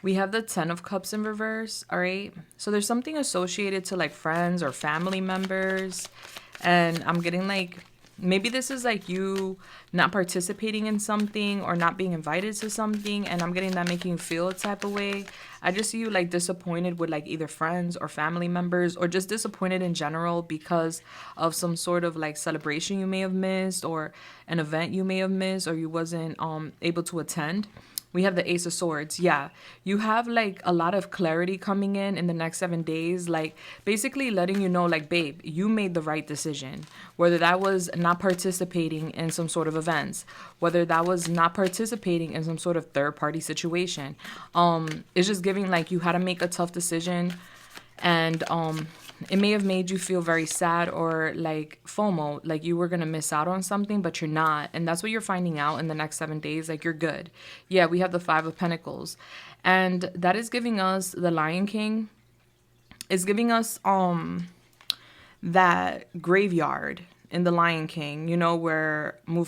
We have the Ten of Cups in reverse, all right? So there's something associated to like friends or family members. And I'm getting like, maybe this is like you not participating in something or not being invited to something. And I'm getting that making you feel a type of way. I just see you like disappointed with like either friends or family members, or just disappointed in general because of some sort of like celebration you may have missed, or an event you may have missed, or you wasn't able to attend. We have the Ace of Swords. Yeah, you have like a lot of clarity coming in the next 7 days, like basically letting you know, like, babe, you made the right decision. Whether that was not participating in some sort of events, whether that was not participating in some sort of third party situation. It's just giving like you had to make a tough decision, and it may have made you feel very sad or like FOMO, like you were going to miss out on something, but you're not. And that's what you're finding out in the next 7 days. Like, you're good. Yeah, we have the Five of Pentacles. And that is giving us the Lion King. It's giving us that graveyard in the Lion King, where where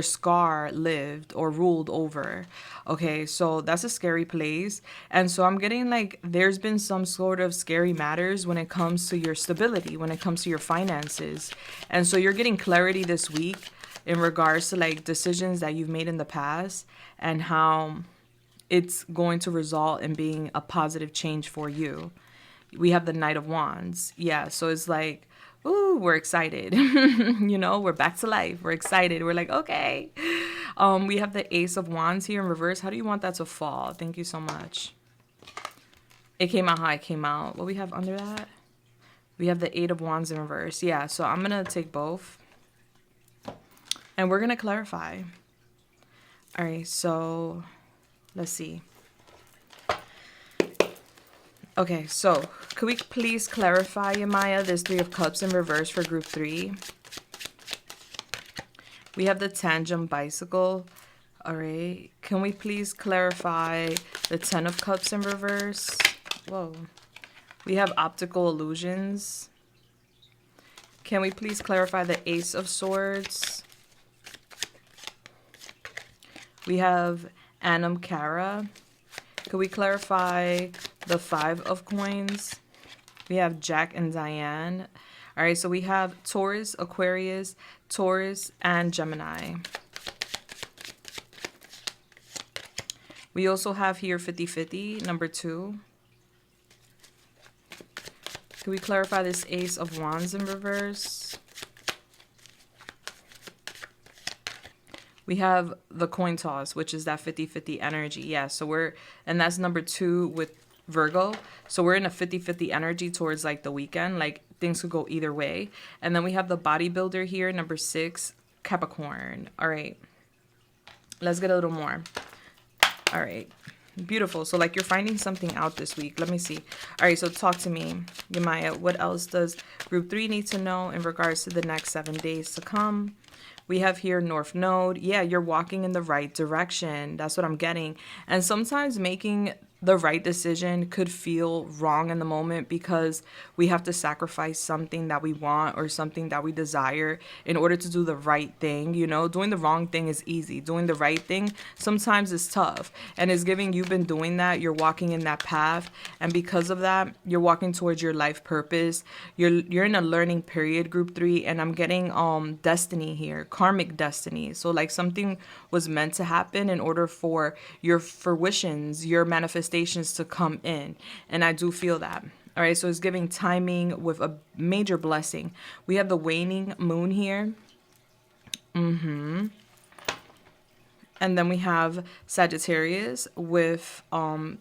Scar lived or ruled over. Okay, so that's a scary place. And so I'm getting like there's been some sort of scary matters when it comes to your stability, when it comes to your finances. And so you're getting clarity this week in regards to like decisions that you've made in the past, and how it's going to result in being a positive change for you. We have the Knight of Wands. Yeah, so it's like, ooh, we're excited. We're back to life. We're excited. We're like, okay. We have the Ace of Wands here in reverse. How do you want that to fall? Thank you so much. It came out how it came out. What we have under that? We have the Eight of Wands in reverse. Yeah, so I'm going to take both. And we're going to clarify. All right, so let's see. Okay, so could we please clarify, Yamaya, this Three of Cups in reverse for Group 3? We have the Tandem Bicycle. All right. Can we please clarify the Ten of Cups in reverse? Whoa. We have Optical Illusions. Can we please clarify the Ace of Swords? We have Anam Cara. Could we clarify the Five of Coins? We have Jack and Diane. All right, so we have Taurus, Aquarius, Taurus, and Gemini. We also have here 50-50, number 2. Can we clarify this Ace of Wands in reverse? We have the coin toss, which is that 50-50 energy. Yeah, so and that's number 2 with Virgo. So we're in a 50-50 energy towards like the weekend. Like things could go either way. And then we have the bodybuilder here, number 6, Capricorn. All right, let's get a little more. All right, beautiful. So like you're finding something out this week. Let me see. All right, so talk to me, Yamaya. What else does group 3 need to know in regards to the next 7 days to come? We have here North Node. Yeah, you're walking in the right direction. That's what I'm getting. And sometimes making the right decision could feel wrong in the moment because we have to sacrifice something that we want or something that we desire in order to do the right thing. You know, doing the wrong thing is easy. Doing the right thing sometimes is tough. And it's giving you've been doing that. You're walking in that path. And because of that, you're walking towards your life purpose. You're in a learning period, group 3. And I'm getting destiny here, karmic destiny. So like something was meant to happen in order for your fruitions, your manifestations to come in. And I do feel that. All right, so it's giving timing with a major blessing. We have the waning moon here. And then we have Sagittarius with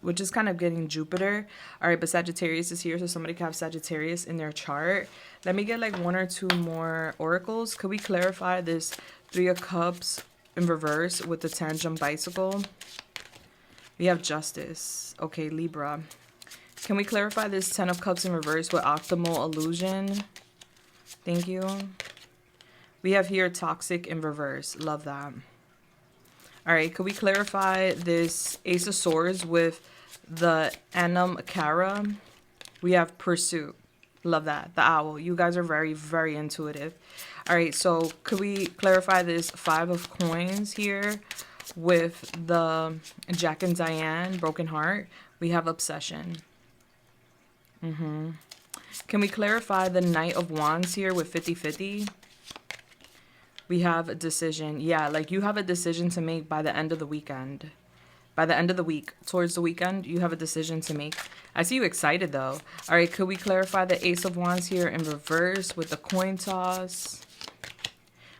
which is kind of getting Jupiter. All right, but Sagittarius is here, so somebody can have Sagittarius in their chart. Let me get like 1 or 2 more oracles. Could we clarify this 3 of Cups in reverse with the tandem bicycle? We have Justice. Okay, Libra. Can we clarify this 10 of Cups in reverse with optimal illusion? Thank you. We have here Toxic in reverse. Love that. All right, could we clarify this Ace of Swords with the Anam Cara? We have Pursuit. Love that. The owl. You guys are very, very intuitive. All right, so could we clarify this 5 of Coins here with the Jack and Diane, Broken Heart? We have Obsession. Can we clarify the Knight of Wands here with 50-50? We have a decision. Yeah, like you have a decision to make by the end of the weekend. By the end of the week, towards the weekend, you have a decision to make. I see you excited though. All right, could we clarify the Ace of Wands here in reverse with the coin toss?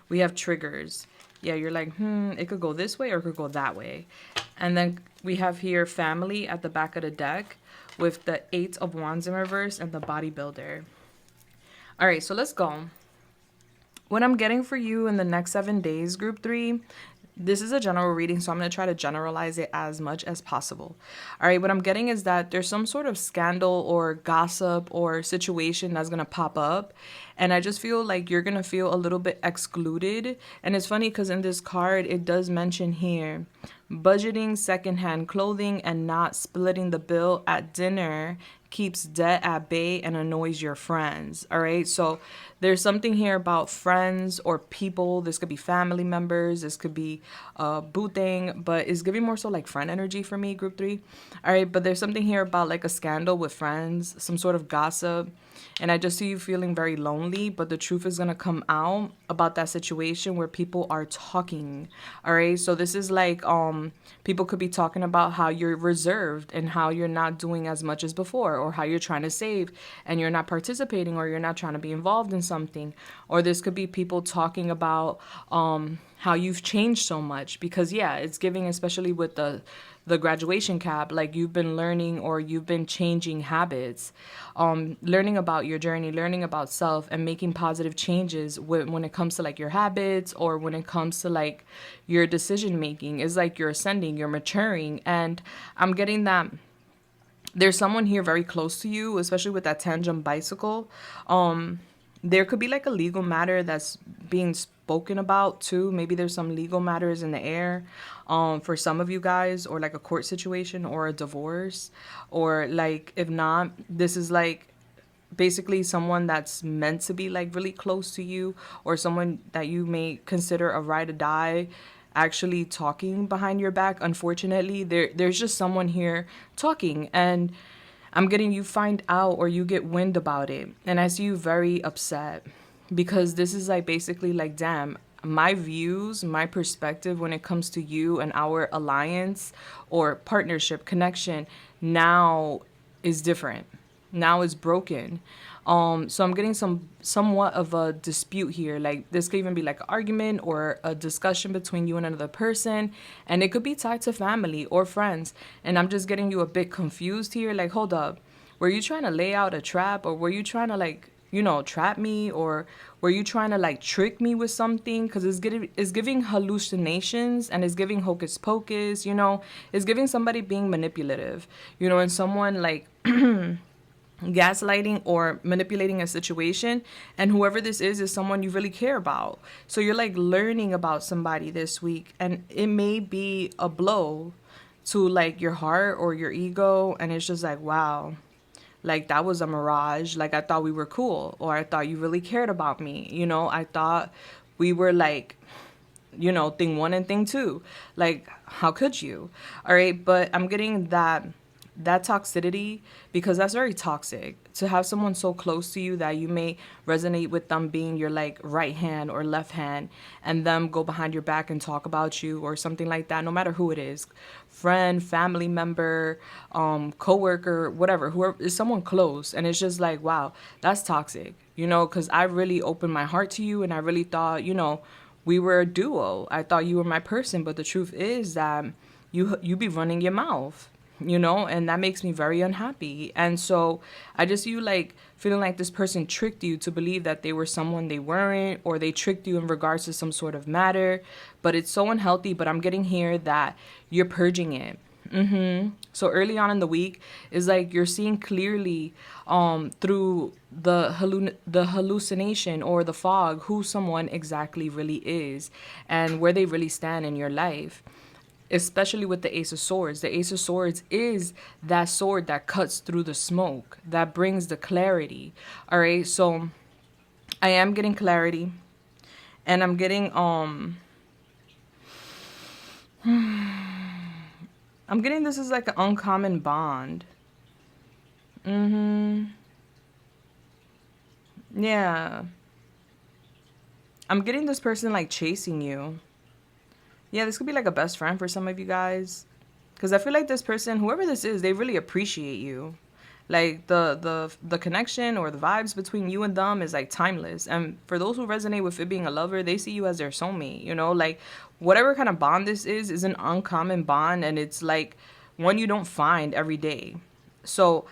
We have triggers. Yeah, you're like, it could go this way or it could go that way. And then we have here family at the back of the deck with the 8 of Wands in reverse and the bodybuilder. All right, so let's go. What I'm getting for you in the next 7 days, group 3, this is a general reading, so I'm going to try to generalize it as much as possible. All right, what I'm getting is that there's some sort of scandal or gossip or situation that's going to pop up. And I just feel like you're going to feel a little bit excluded. And it's funny because in this card, it does mention here, budgeting secondhand clothing and not splitting the bill at dinner keeps debt at bay and annoys your friends. All right, so there's something here about friends or people. This could be family members. This could be boo thing, but it's giving more so like friend energy for me, group 3. All right, but there's something here about like a scandal with friends, some sort of gossip. And I just see you feeling very lonely, but the truth is going to come out about that situation where people are talking. All right. So this is like people could be talking about how you're reserved and how you're not doing as much as before, or how you're trying to save and you're not participating, or you're not trying to be involved in something. Or this could be people talking about how you've changed so much, because yeah, it's giving, especially with the graduation cap, like you've been learning or you've been changing habits, learning about your journey, learning about self, and making positive changes when it comes to like your habits, or when it comes to like your decision making. It's like you're ascending, you're maturing. And I'm getting that there's someone here very close to you, especially with that tandem bicycle. There could be like a legal matter that's being spoken about too. Maybe there's some legal matters in the air for some of you guys, or like a court situation or a divorce, or like if not, this is like basically someone that's meant to be like really close to you, or someone that you may consider a ride or die actually talking behind your back. Unfortunately, there's just someone here talking. And I'm getting you find out or you get wind about it. And I see you very upset because this is like basically like, damn, my views, my perspective when it comes to you and our alliance or partnership connection now is different. Now it's broken. So I'm getting somewhat of a dispute here. Like this could even be like an argument or a discussion between you and another person, and it could be tied to family or friends. And I'm just getting you a bit confused here. Like, hold up, were you trying to lay out a trap, or were you trying to like, you know, trap me, or were you trying to like trick me with something? Because it's giving hallucinations and it's giving hocus pocus. You know, it's giving somebody being manipulative. You know, and someone like gaslighting or manipulating a situation, and whoever this is someone you really care about. So you're like learning about somebody this week, and it may be a blow to like your heart or your ego, and it's just like, wow, like that was a mirage. Like I thought we were cool, or I thought you really cared about me, you know, I thought we were like, you know, thing one and thing two. Like how could you? All right, but I'm getting that toxicity, because that's very toxic to have someone so close to you that you may resonate with them being your like right hand or left hand, and them go behind your back and talk about you or something like that, no matter who it is, friend, family member, coworker, whatever, whoever is someone close. And it's just like, wow, that's toxic, you know, because I really opened my heart to you and I really thought, you know, we were a duo. I thought you were my person, but the truth is that you be running your mouth, you know, and that makes me very unhappy. And so I just, you like feeling like this person tricked you to believe that they were someone they weren't, or they tricked you in regards to some sort of matter. But it's so unhealthy. But I'm getting here that you're purging it. So early on in the week is like you're seeing clearly through the hallucination or the fog who someone exactly really is and where they really stand in your life. Especially with the Ace of Swords. The Ace of Swords is that sword that cuts through the smoke, that brings the clarity. All right, so I am getting clarity, and I'm getting I'm getting this is like an uncommon bond. Yeah. I'm getting this person like chasing you. Yeah, this could be like a best friend for some of you guys. Because I feel like this person, whoever this is, they really appreciate you. Like the connection or the vibes between you and them is like timeless. And for those who resonate with it being a lover, they see you as their soulmate. You know, like whatever kind of bond this is an uncommon bond. And it's like one you don't find every day. So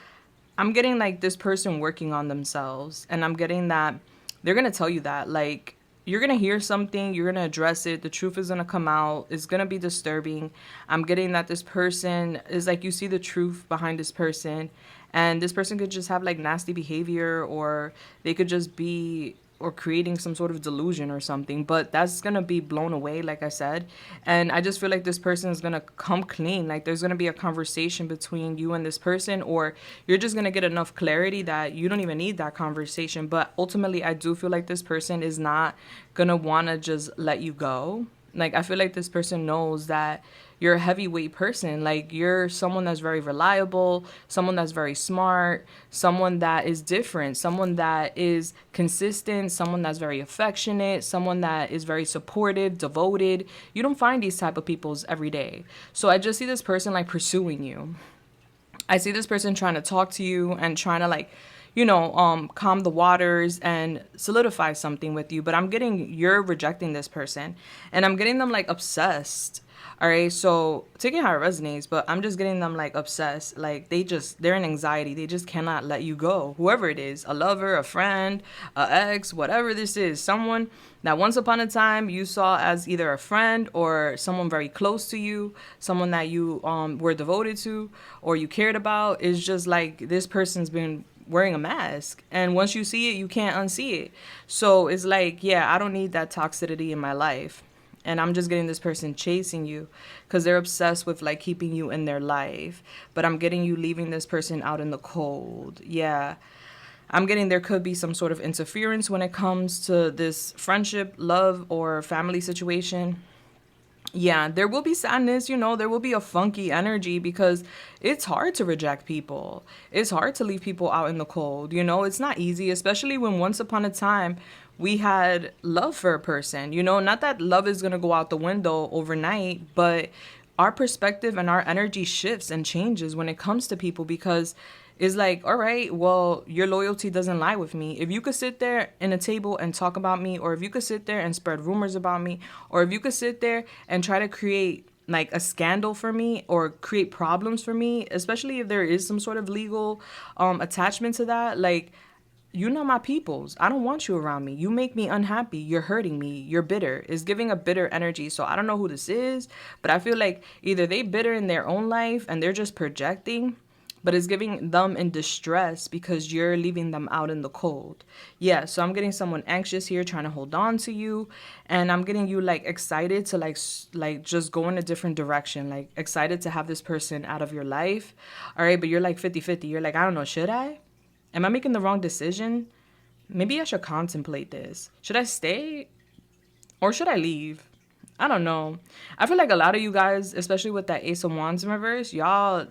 I'm getting like this person working on themselves. And I'm getting that they're going to tell you that. Like, you're going to hear something, you're going to address it, the truth is going to come out, it's going to be disturbing. I'm getting that this person is like, you see the truth behind this person, and this person could just have like nasty behavior, or they could just be or creating some sort of delusion or something, but that's going to be blown away, like I said. And I just feel like this person is going to come clean. Like there's going to be a conversation between you and this person, or you're just going to get enough clarity that you don't even need that conversation. But ultimately, I do feel like this person is not going to want to just let you go. Like, I feel like this person knows that you're a heavyweight person. Like, you're someone that's very reliable, someone that's very smart, someone that is different, someone that is consistent, someone that's very affectionate, someone that is very supportive, devoted. You don't find these type of peoples every day. So I just see this person like pursuing you. I see this person trying to talk to you and trying to like, you know, calm the waters and solidify something with you. But I'm getting you're rejecting this person, and I'm getting them like obsessed. All right, so take it how it resonates, but I'm just getting them like obsessed. Like they're in anxiety. They just cannot let you go. Whoever it is, a lover, a friend, a ex, whatever this is, someone that once upon a time you saw as either a friend or someone very close to you, someone that you were devoted to or you cared about, is just like this person's been wearing a mask, and once you see it, you can't unsee it. So it's like, yeah, I don't need that toxicity in my life. And I'm just getting this person chasing you because they're obsessed with like keeping you in their life. But I'm getting you leaving this person out in the cold. Yeah. I'm getting there could be some sort of interference when it comes to this friendship, love, or family situation. Yeah, there will be sadness, there will be a funky energy because it's hard to reject people. It's hard to leave people out in the cold. It's not easy, especially when once upon a time we had love for a person. Not that love is going to go out the window overnight, but our perspective and our energy shifts and changes when it comes to people because it's like, all right, well, your loyalty doesn't lie with me. If you could sit there in a table and talk about me, or if you could sit there and spread rumors about me, or if you could sit there and try to create like a scandal for me or create problems for me, especially if there is some sort of legal attachment to that, like, you're not my peoples. I don't want you around me. You make me unhappy. You're hurting me. You're bitter. It's giving a bitter energy. So I don't know who this is, but I feel like either they bitter in their own life and they're just projecting, but it's giving them in distress because you're leaving them out in the cold. Yeah, so I'm getting someone anxious here trying to hold on to you, and I'm getting you like excited to like just go in a different direction, like excited to have this person out of your life. All right, but you're like 50-50. You're like, I don't know, should I? Am I making the wrong decision? Maybe I should contemplate this. Should I stay or should I leave? I don't know. I feel like a lot of you guys, especially with that Ace of Wands in reverse, y'all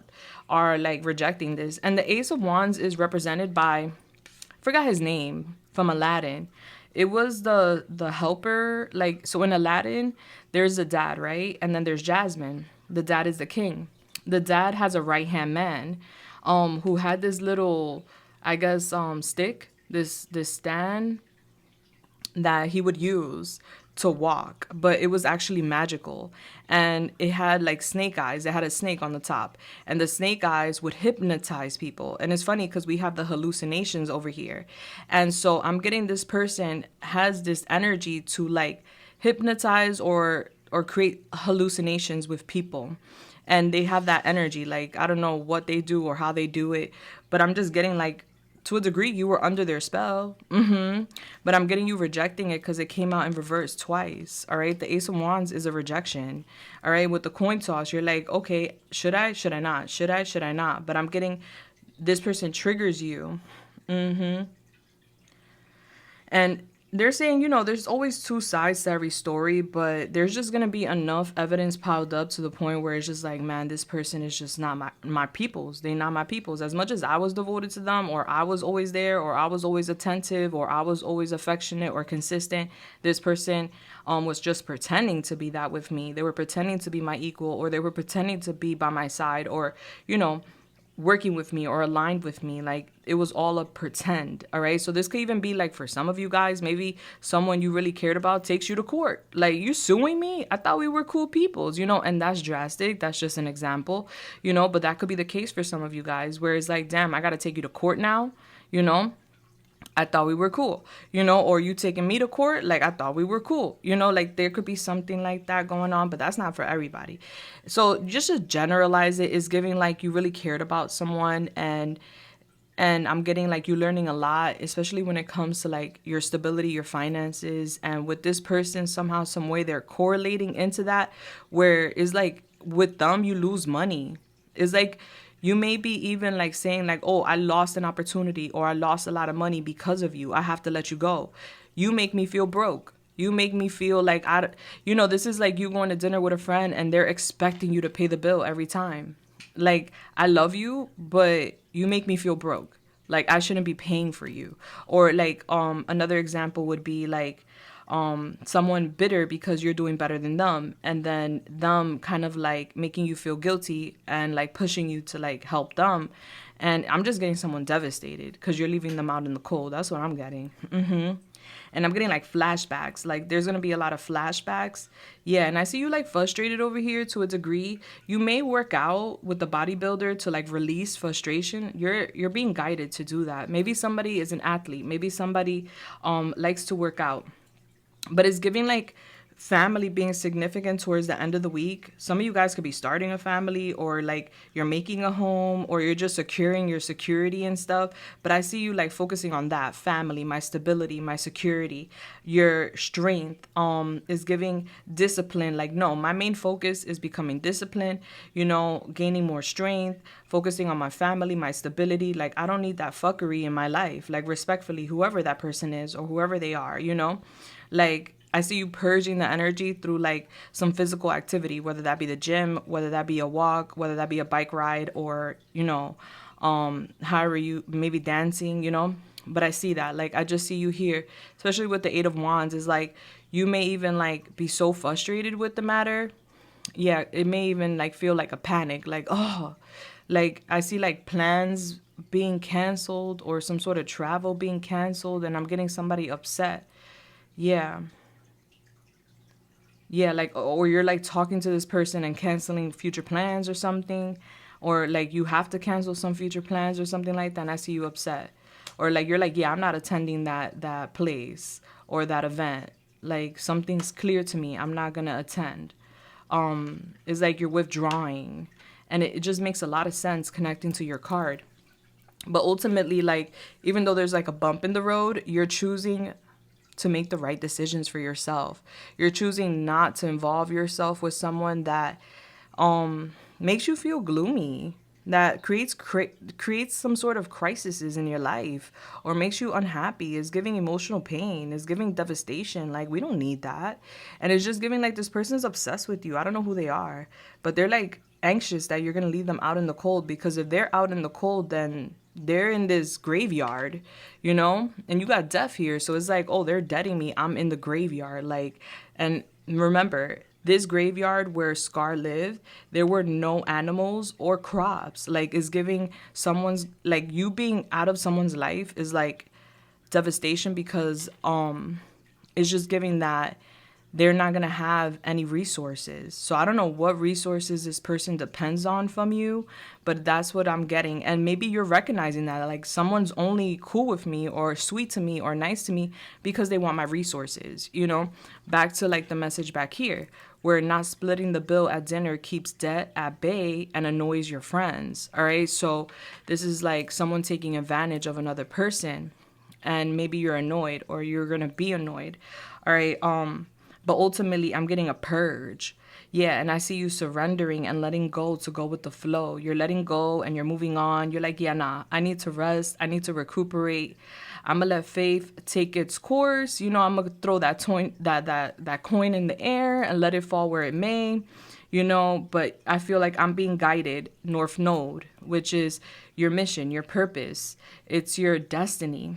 are like rejecting this. And the Ace of Wands is represented by, I forgot his name, from Aladdin. It was the helper. Like, so in Aladdin, there's the dad, right? And then there's Jasmine. The dad is the king. The dad has a right-hand man who had this little, I guess, stick, this stand that he would use to walk, but it was actually magical, and it had like snake eyes. It had a snake on the top, and the snake eyes would hypnotize people. And it's funny because we have the hallucinations over here, and so I'm getting this person has this energy to like hypnotize or create hallucinations with people, and they have that energy. Like, I don't know what they do or how they do it, but I'm just getting like, to a degree, you were under their spell. But I'm getting you rejecting it because it came out in reverse twice. All right. The Ace of Wands is a rejection. All right. With the coin toss, you're like, okay, should I? Should I not? Should I? Should I not? But I'm getting this person triggers you. And they're saying, there's always two sides to every story, but there's just going to be enough evidence piled up to the point where it's just like, man, this person is just not my people's. They're not my people's. As much as I was devoted to them, or I was always there, or I was always attentive, or I was always affectionate or consistent, this person was just pretending to be that with me. They were pretending to be my equal, or they were pretending to be by my side, or, working with me or aligned with me. Like, it was all a pretend. All right. So this could even be like, for some of you guys, maybe someone you really cared about takes you to court. Like, you suing me? I thought we were cool peoples, and that's drastic. That's just an example, but that could be the case for some of you guys, where it's like, damn, I got to take you to court now. I thought we were cool, or you taking me to court, like, I thought we were cool, like, there could be something like that going on, but that's not for everybody. So just to generalize it, is giving like you really cared about someone, and I'm getting like you learning a lot, especially when it comes to like your stability, your finances, and with this person, somehow, some way, they're correlating into that, where it's like with them, you lose money. It's like, you may be even like saying like, oh, I lost an opportunity, or I lost a lot of money because of you. I have to let you go. You make me feel broke. You make me feel like this is like you going to dinner with a friend and they're expecting you to pay the bill every time. Like, I love you, but you make me feel broke. Like, I shouldn't be paying for you. Or like, another example would be like, someone bitter because you're doing better than them, and then them kind of like making you feel guilty and like pushing you to like help them. And I'm just getting someone devastated because you're leaving them out in the cold. That's what I'm getting. And I'm getting like flashbacks. Like, there's going to be a lot of flashbacks. Yeah. And I see you like frustrated over here to a degree. You may work out with the bodybuilder to like release frustration. You're being guided to do that. Maybe somebody is an athlete. Maybe somebody likes to work out. But it's giving like family being significant towards the end of the week. Some of you guys could be starting a family, or like you're making a home, or you're just securing your security and stuff. But I see you like focusing on that family, my stability, my security, your strength, is giving discipline. Like, no, my main focus is becoming disciplined, gaining more strength, focusing on my family, my stability. Like, I don't need that fuckery in my life. Like, respectfully, whoever that person is or whoever they are, like, I see you purging the energy through like some physical activity, whether that be the gym, whether that be a walk, whether that be a bike ride, or, however you, maybe dancing, But I see that, like, I just see you here, especially with the Eight of Wands, is like, you may even like be so frustrated with the matter. Yeah, it may even like feel like a panic, like, oh, like I see like plans being canceled or some sort of travel being canceled, and I'm getting somebody upset. Yeah. Yeah, like, or you're like talking to this person and canceling future plans or something, or like you have to cancel some future plans or something like that, and I see you upset. Or like you're like, yeah, I'm not attending that place or that event. Like something's clear to me, I'm not gonna attend. It's like you're withdrawing, and it just makes a lot of sense connecting to your card. But ultimately, like, even though there's like a bump in the road, you're choosing to make the right decisions for yourself. You're choosing not to involve yourself with someone that makes you feel gloomy, that creates some sort of crises in your life, or makes you unhappy, is giving emotional pain, is giving devastation. Like, we don't need that. And it's just giving like this person's obsessed with you. I don't know who they are, but they're like anxious that you're going to leave them out in the cold, because if they're out in the cold, then they're in this graveyard, and you got death here. So it's like, oh, they're deading me, I'm in the graveyard. Like, and remember, this graveyard where Scar lived, there were no animals or crops. Like, is giving someone's, like, you being out of someone's life is like devastation, because it's just giving that they're not going to have any resources. So I don't know what resources this person depends on from you, but that's what I'm getting. And maybe you're recognizing that, like, someone's only cool with me or sweet to me or nice to me because they want my resources, Back to like the message back here, where not splitting the bill at dinner keeps debt at bay and annoys your friends. All right. So this is like someone taking advantage of another person, and maybe you're annoyed or you're going to be annoyed. All right. But ultimately, I'm getting a purge. Yeah, and I see you surrendering and letting go to go with the flow. You're letting go and you're moving on. You're like, yeah, nah, I need to rest. I need to recuperate. I'm going to let faith take its course. I'm going to throw that coin in the air and let it fall where it may. But I feel like I'm being guided North Node, which is your mission, your purpose. It's your destiny.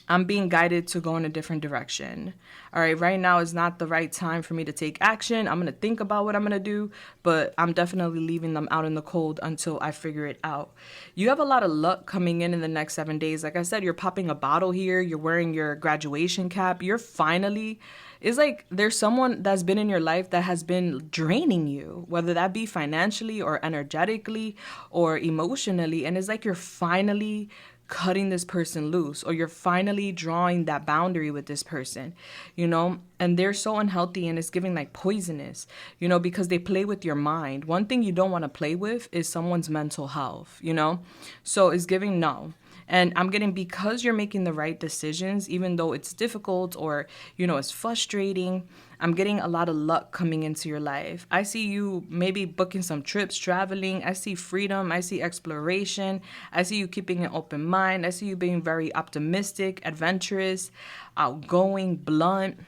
I'm being guided to go in a different direction. All right, right now is not the right time for me to take action. I'm going to think about what I'm going to do, but I'm definitely leaving them out in the cold until I figure it out. You have a lot of luck coming in the next 7 days. Like I said, you're popping a bottle here. You're wearing your graduation cap. It's like there's someone that's been in your life that has been draining you, whether that be financially or energetically or emotionally. And it's like you're finally cutting this person loose, or you're finally drawing that boundary with this person, and they're so unhealthy, and it's giving like poisonous, because they play with your mind. One thing you don't want to play with is someone's mental health, so it's giving no. And I'm getting, because you're making the right decisions, even though it's difficult or, it's frustrating, I'm getting a lot of luck coming into your life. I see you maybe booking some trips, traveling. I see freedom. I see exploration. I see you keeping an open mind. I see you being very optimistic, adventurous, outgoing, blunt.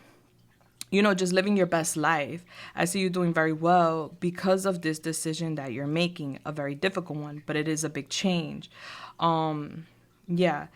Just living your best life. I see you doing very well because of this decision that you're making, a very difficult one, but it is a big change. Yeah.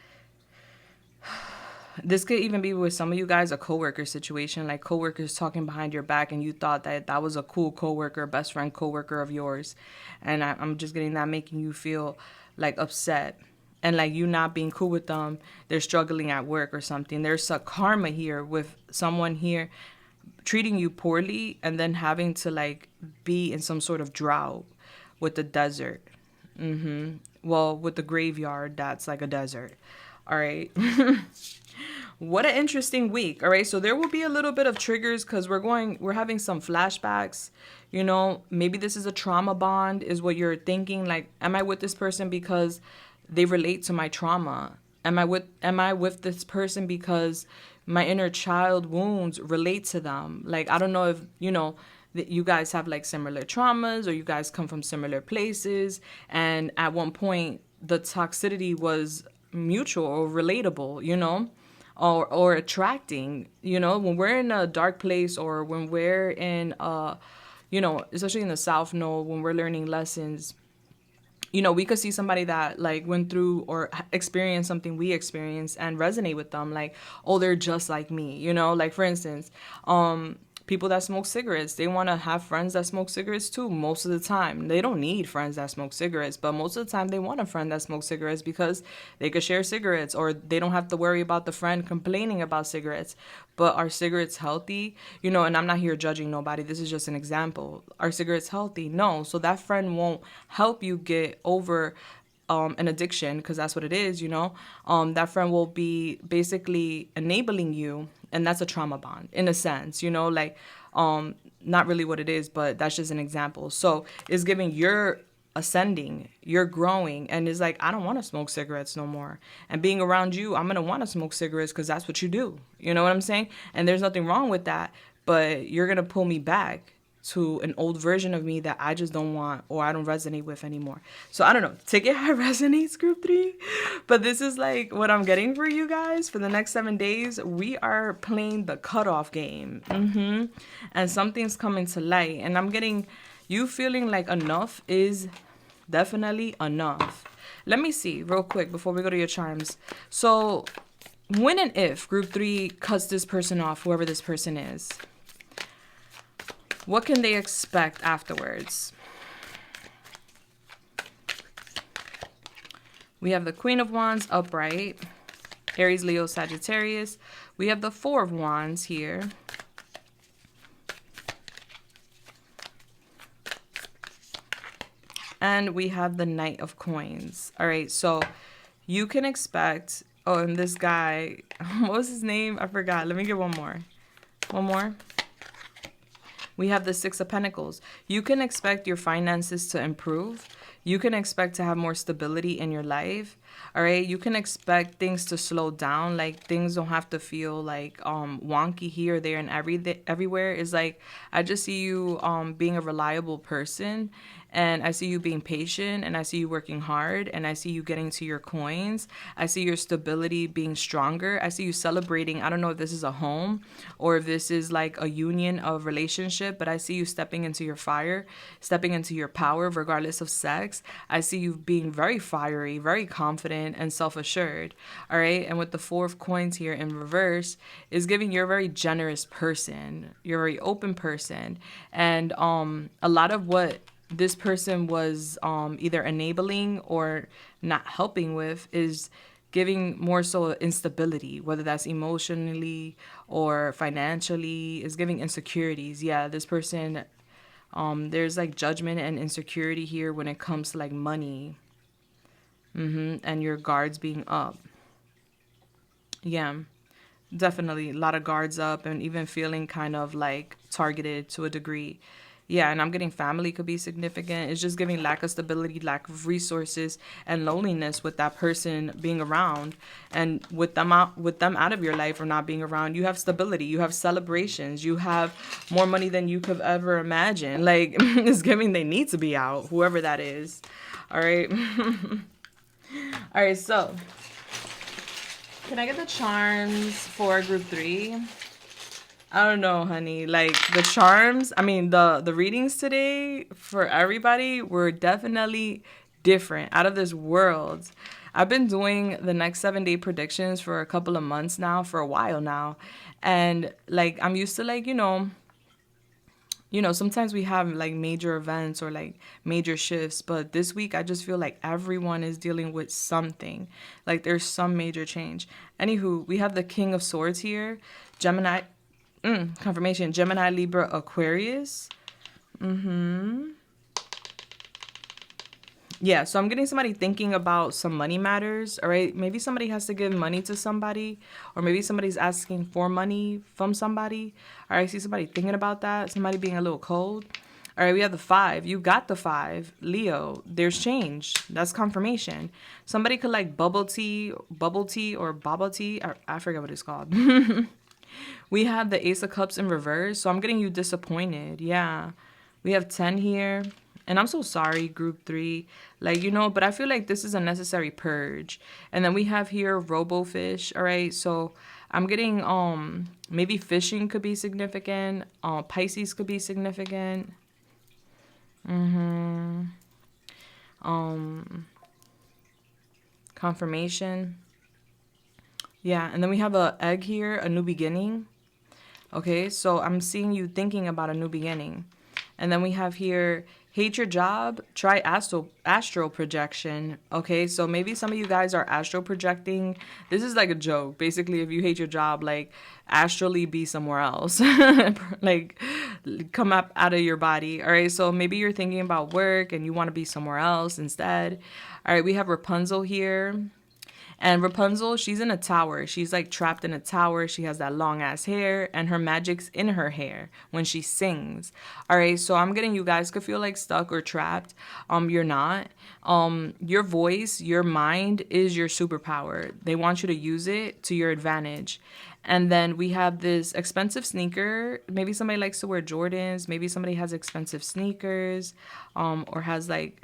This could even be with some of you guys a coworker situation, like coworkers talking behind your back, and you thought that was a cool coworker, best friend coworker of yours. And I'm just getting that making you feel like upset. And like you not being cool with them, they're struggling at work or something. There's a karma here with someone here treating you poorly and then having to like be in some sort of drought with the desert. Well, with the graveyard, that's like a desert. All right. What an interesting week. All right. So there will be a little bit of triggers because we're having some flashbacks. Maybe this is a trauma bond is what you're thinking. Like, am I with this person because they relate to my trauma? Am I with this person because my inner child wounds relate to them? Like, I don't know if, that you guys have like similar traumas or you guys come from similar places. And at one point, the toxicity was mutual or relatable, or attracting, you know, when we're in a dark place, or when we're in you know, especially in the South Node, when we're learning lessons, you know, we could see somebody that like went through or experienced something we experienced and resonate with them, like, oh, they're just like me, you know. Like, for instance, people that smoke cigarettes, they want to have friends that smoke cigarettes too. Most of the time they don't need friends that smoke cigarettes, but most of the time they want a friend that smokes cigarettes because they could share cigarettes, or they don't have to worry about the friend complaining about cigarettes. But are cigarettes healthy? You know, and I'm not here judging nobody, this is just an example. Are cigarettes healthy? No. So that friend won't help you get over an addiction, because that's what it is, you know. That friend will be basically enabling you, and that's a trauma bond in a sense, you know, like, not really what it is, but that's just an example. So it's giving you're ascending, you're growing, and it's like, I don't want to smoke cigarettes no more. And being around you, I'm gonna want to smoke cigarettes because that's what you do. You know what I'm saying? And there's nothing wrong with that, but you're gonna pull me back to an old version of me that I just don't want, or I don't resonate with anymore. So I don't know, take it how it resonates, group 3. But this is like what I'm getting for you guys for the next 7 days. We are playing the cutoff game. And something's coming to light, and I'm getting you feeling like enough is definitely enough. Let me see real quick before we go to your charms. So when and if group 3 cuts this person off, whoever this person is, what can they expect afterwards? We have the Queen of Wands upright, Aries, Leo, Sagittarius. We have the Four of Wands here. And we have the Knight of Coins. All right, so you can expect, oh, and this guy, what was his name? I forgot. Let me get one more. One more. We have the Six of Pentacles. You can expect your finances to improve. You can expect to have more stability in your life. All right. You can expect things to slow down. Like, things don't have to feel like wonky here, there, and everywhere. Is like, I just see you being a reliable person. And I see you being patient, and I see you working hard, and I see you getting to your coins. I see your stability being stronger. I see you celebrating. I don't know if this is a home or if this is like a union of relationship, but I see you stepping into your fire, stepping into your power, regardless of sex. I see you being very fiery, very confident, and self-assured. All right. And with the Four of Coins here in reverse is giving you're a very generous person. You're a very open person. And a lot of what this person was either enabling or not helping with is giving more so instability, whether that's emotionally or financially, is giving insecurities. Yeah, this person, there's like judgment and insecurity here when it comes to like money, and your guards being up. Yeah, definitely a lot of guards up, and even feeling kind of like targeted to a degree. Yeah, and I'm getting family could be significant. It's just giving lack of stability, lack of resources, and loneliness with that person being around. And with them out of your life or not being around, you have stability, you have celebrations, you have more money than you could ever imagine. Like, it's giving they need to be out, whoever that is. All right. All right, so can I get the charms for group 3? I don't know, honey. Like, the charms, I mean, the readings today for everybody were definitely different, out of this world. I've been doing the next 7-day predictions for a couple of months now, for a while now. And, like, I'm used to, like, you know, sometimes we have, like, major events or, like, major shifts. But this week, I just feel like everyone is dealing with something. Like, there's some major change. Anywho, we have the King of Swords here. Gemini... confirmation. Gemini, Libra, Aquarius. Yeah, so I'm getting somebody thinking about some money matters, all right? Maybe somebody has to give money to somebody, or maybe somebody's asking for money from somebody. All right, I see somebody thinking about that, somebody being a little cold. All right, we have the 5. You got the 5. Leo, there's change. That's confirmation. Somebody could like bubble tea, or bubble tea. I forget what it's called. We have the Ace of Cups in reverse, so I'm getting you disappointed. Yeah. We have 10 here. And I'm so sorry, group 3. Like, you know, but I feel like this is a necessary purge. And then we have here Robofish, all right? So I'm getting maybe fishing could be significant. Pisces could be significant. Confirmation. Yeah, and then we have a egg here, a new beginning. Okay, so I'm seeing you thinking about a new beginning. And then we have here, hate your job, try astral projection. Okay, so maybe some of you guys are astral projecting. This is like a joke. Basically, if you hate your job, like astrally be somewhere else. Like come up out of your body. All right, so maybe you're thinking about work and you want to be somewhere else instead. All right, we have Rapunzel here. And Rapunzel, she's in a tower. She's like trapped in a tower. She has that long ass hair and her magic's in her hair when she sings. All right, so I'm getting you guys could feel like stuck or trapped. You're not. Your voice, your mind is your superpower. They want you to use it to your advantage. And then we have this expensive sneaker. Maybe somebody likes to wear Jordans. Maybe somebody has expensive sneakers, or has like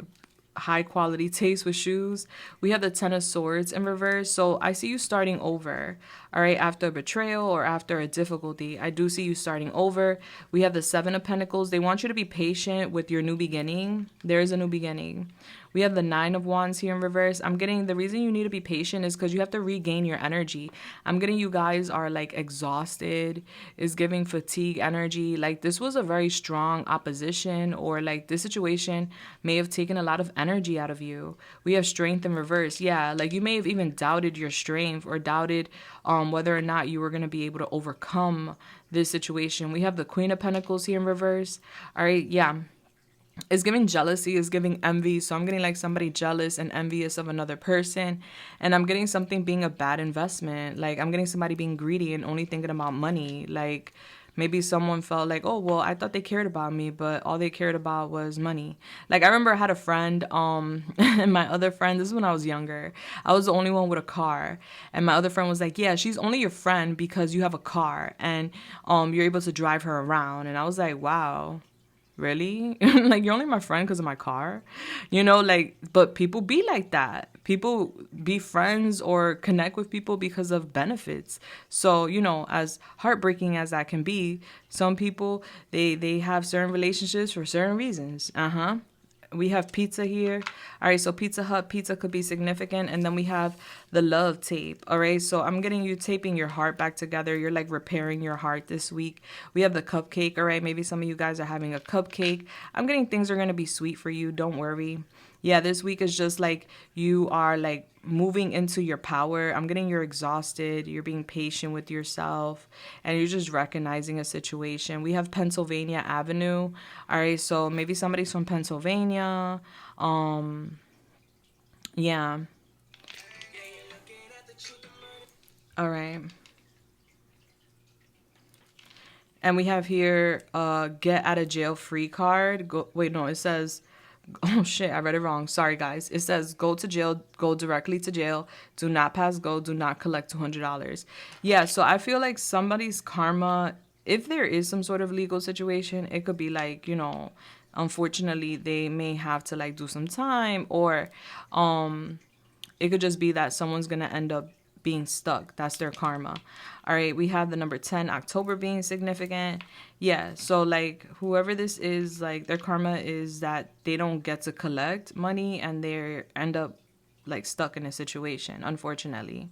high quality taste with shoes. We have the Ten of Swords in reverse. So I see you starting over. All right, after a betrayal or after a difficulty, I do see you starting over. We have the Seven of Pentacles. They want you to be patient with your new beginning. There is a new beginning. We have the Nine of Wands here in reverse. I'm getting the reason you need to be patient is because you have to regain your energy. I'm getting you guys are like exhausted, is giving fatigue energy. Like this was a very strong opposition, or like this situation may have taken a lot of energy out of you. We have Strength in reverse. Yeah, like you may have even doubted your strength or doubted whether or not you were going to be able to overcome this situation. We have the Queen of Pentacles here in reverse. All right, yeah. It's giving jealousy, it's giving envy. So I'm getting like somebody jealous and envious of another person. And I'm getting something being a bad investment. Like I'm getting somebody being greedy and only thinking about money. Like maybe someone felt like, oh, well, I thought they cared about me, but all they cared about was money. Like I remember I had a friend, and my other friend, this is when I was younger. I was the only one with a car. And my other friend was like, yeah, she's only your friend because you have a car and you're able to drive her around. And I was like, wow. Really? Like you're only my friend because of my car, like, but people be like that. People be friends or connect with people because of benefits. So as heartbreaking as that can be, some people they have certain relationships for certain reasons. We have pizza here. All right, so Pizza Hut, pizza could be significant. And then we have the love tape. All right, so I'm getting you taping your heart back together. You're like repairing your heart this week. We have the cupcake. All right, maybe some of you guys are having a cupcake. I'm getting things are going to be sweet for you. Don't worry. Yeah, this week is just like you are like moving into your power. I'm getting you're exhausted. You're being patient with yourself and you're just recognizing a situation. We have Pennsylvania Avenue. All right, so maybe somebody's from Pennsylvania. Yeah. All right. And we have here get out of jail free card. It says, oh shit, I read it wrong. Sorry guys. It says go to jail, go directly to jail. Do not pass go, do not collect $200. Yeah, so I feel like somebody's karma, if there is some sort of legal situation, it could be like, unfortunately they may have to like do some time, or it could just be that someone's going to end up being stuck. That's their karma. All right, we have the number 10, October, being significant. Yeah, so like whoever this is, like their karma is that they don't get to collect money and they end up like stuck in a situation, unfortunately.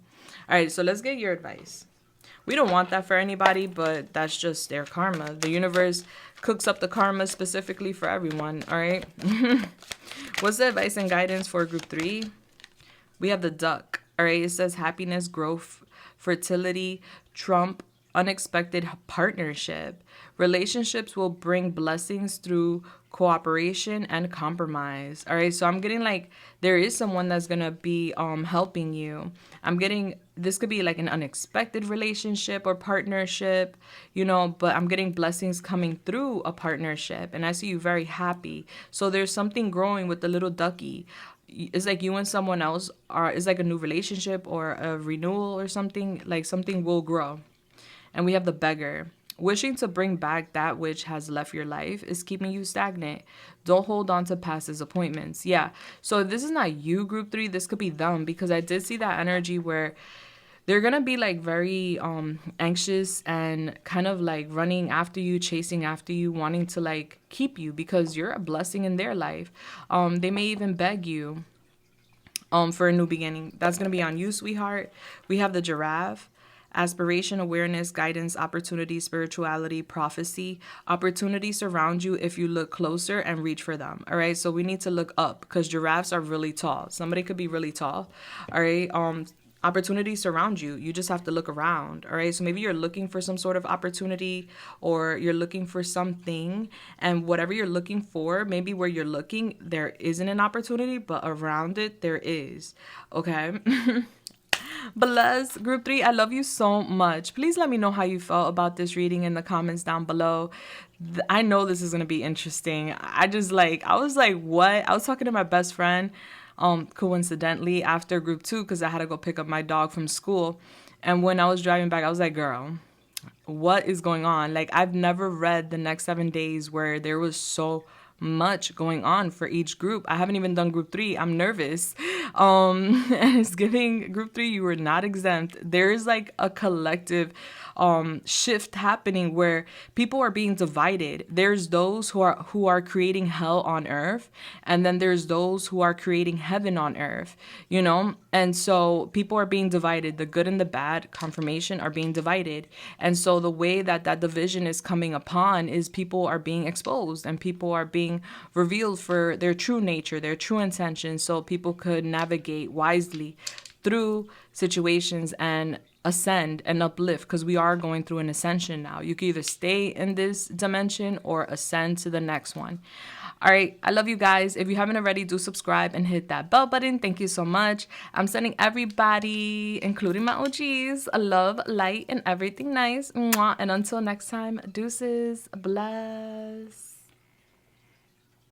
All right, so let's get your advice. We don't want that for anybody, but that's just their karma. The universe cooks up the karma specifically for everyone, all right? What's the advice and guidance for group 3? We have the duck. All right, it says happiness, growth, fertility, trump, unexpected partnership. Relationships will bring blessings through cooperation and compromise. All right, so I'm getting like there is someone that's gonna be helping you. I'm getting this could be like an unexpected relationship or partnership, but I'm getting blessings coming through a partnership, and I see you very happy. So there's something growing with the little ducky. It's like you and someone else it's like a new relationship or a renewal or something, like something will grow. And we have the beggar. Wishing to bring back that which has left your life is keeping you stagnant. Don't hold on to past disappointments. Yeah. So this is not you, group 3. This could be them, because I did see that energy where they're gonna be like very anxious and kind of like running after you, chasing after you, wanting to like keep you because you're a blessing in their life. They may even beg you for a new beginning. That's gonna be on you, sweetheart. We have the Giraffe. Aspiration, awareness, guidance, opportunity, spirituality, prophecy. Opportunities surround you if you look closer and reach for them. All right. So we need to look up because giraffes are really tall. Somebody could be really tall. All right. Opportunities surround you. You just have to look around. All right. So maybe you're looking for some sort of opportunity or you're looking for something, and whatever you're looking for, maybe where you're looking, there isn't an opportunity, but around it, there is. Okay. Bless group 3, I love you so much. Please let me know how you felt about this reading in the comments down below. I know this is going to be interesting. I was like, what? I was talking to my best friend coincidentally after group 2 because I had to go pick up my dog from school. And when I was driving back, I was like, girl, what is going on? Like, I've never read the next 7 days where there was so much going on for each group. I haven't even done group 3. I'm nervous. And it's giving group 3, you were not exempt. There is like a collective shift happening where people are being divided. There's those who are creating hell on earth, and then there's those who are creating heaven on earth, you know? And so people are being divided. The good and the bad confirmation are being divided. And so the way that that division is coming upon is people are being exposed and people are being revealed for their true nature, their true intentions, so people could navigate wisely through situations and ascend and uplift, because we are going through an ascension now. You can either stay in this dimension or ascend to the next one. All right, I love you guys. If you haven't already, do subscribe and hit that bell button. Thank you so much. I'm sending everybody, including my OGs, a love, light, and everything nice. Mwah. And until next time, deuces, bless.